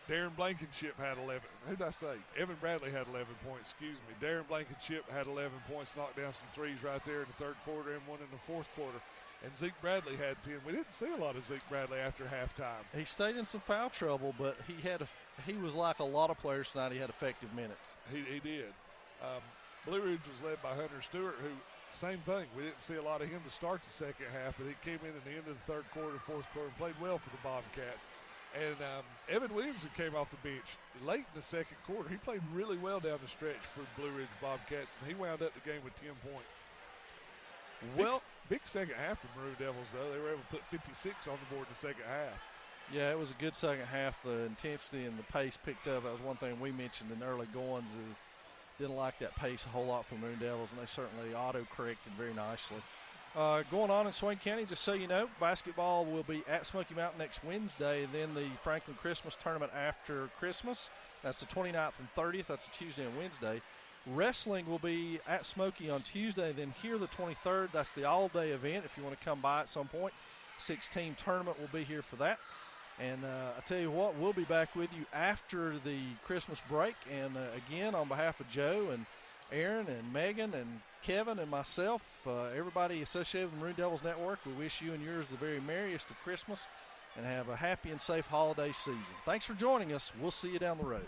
Darren Blankenship had 11. Who did I say? Evan Bradley had 11 points, excuse me. Darren Blankenship had 11 points, knocked down some threes right there in the third quarter and one in the fourth quarter. and Zeke Bradley had 10. We didn't see a lot of Zeke Bradley after halftime. He stayed in some foul trouble, but he was like a lot of players tonight. He had effective minutes. He did. Blue Ridge was led by Hunter Stewart, who, same thing. We didn't see a lot of him to start the second half, but he came in at the end of the third quarter, fourth quarter, and played well for the Bobcats. And Evan Williamson came off the bench late in the second quarter. He played really well down the stretch for the Blue Ridge Bobcats, and he wound up the game with 10 points. Well, big second half for Maroon Devils, though. They were able to put 56 on the board in the second half. yeah, it was a good second half. The intensity and the pace picked up. That was one thing we mentioned in early goings is didn't like that pace a whole lot from Maroon Devils, and they certainly auto-corrected very nicely. Going on in Swain County, just so you know, basketball will be at Smoky Mountain next Wednesday, and then the Franklin Christmas Tournament after Christmas. That's the 29th and 30th. That's a Tuesday and Wednesday. Wrestling will be at Smoky on Tuesday, then here the 23rd. That's the all-day event if you want to come by at some point. 6-team tournament will be here for that. And I tell you what, we'll be back with you after the Christmas break. And again, on behalf of Joe and Aaron and Megan and Kevin and myself, everybody associated with the Maroon Devils Network, we wish you and yours the very merriest of Christmas and have a happy and safe holiday season. Thanks for joining us. We'll see you down the road.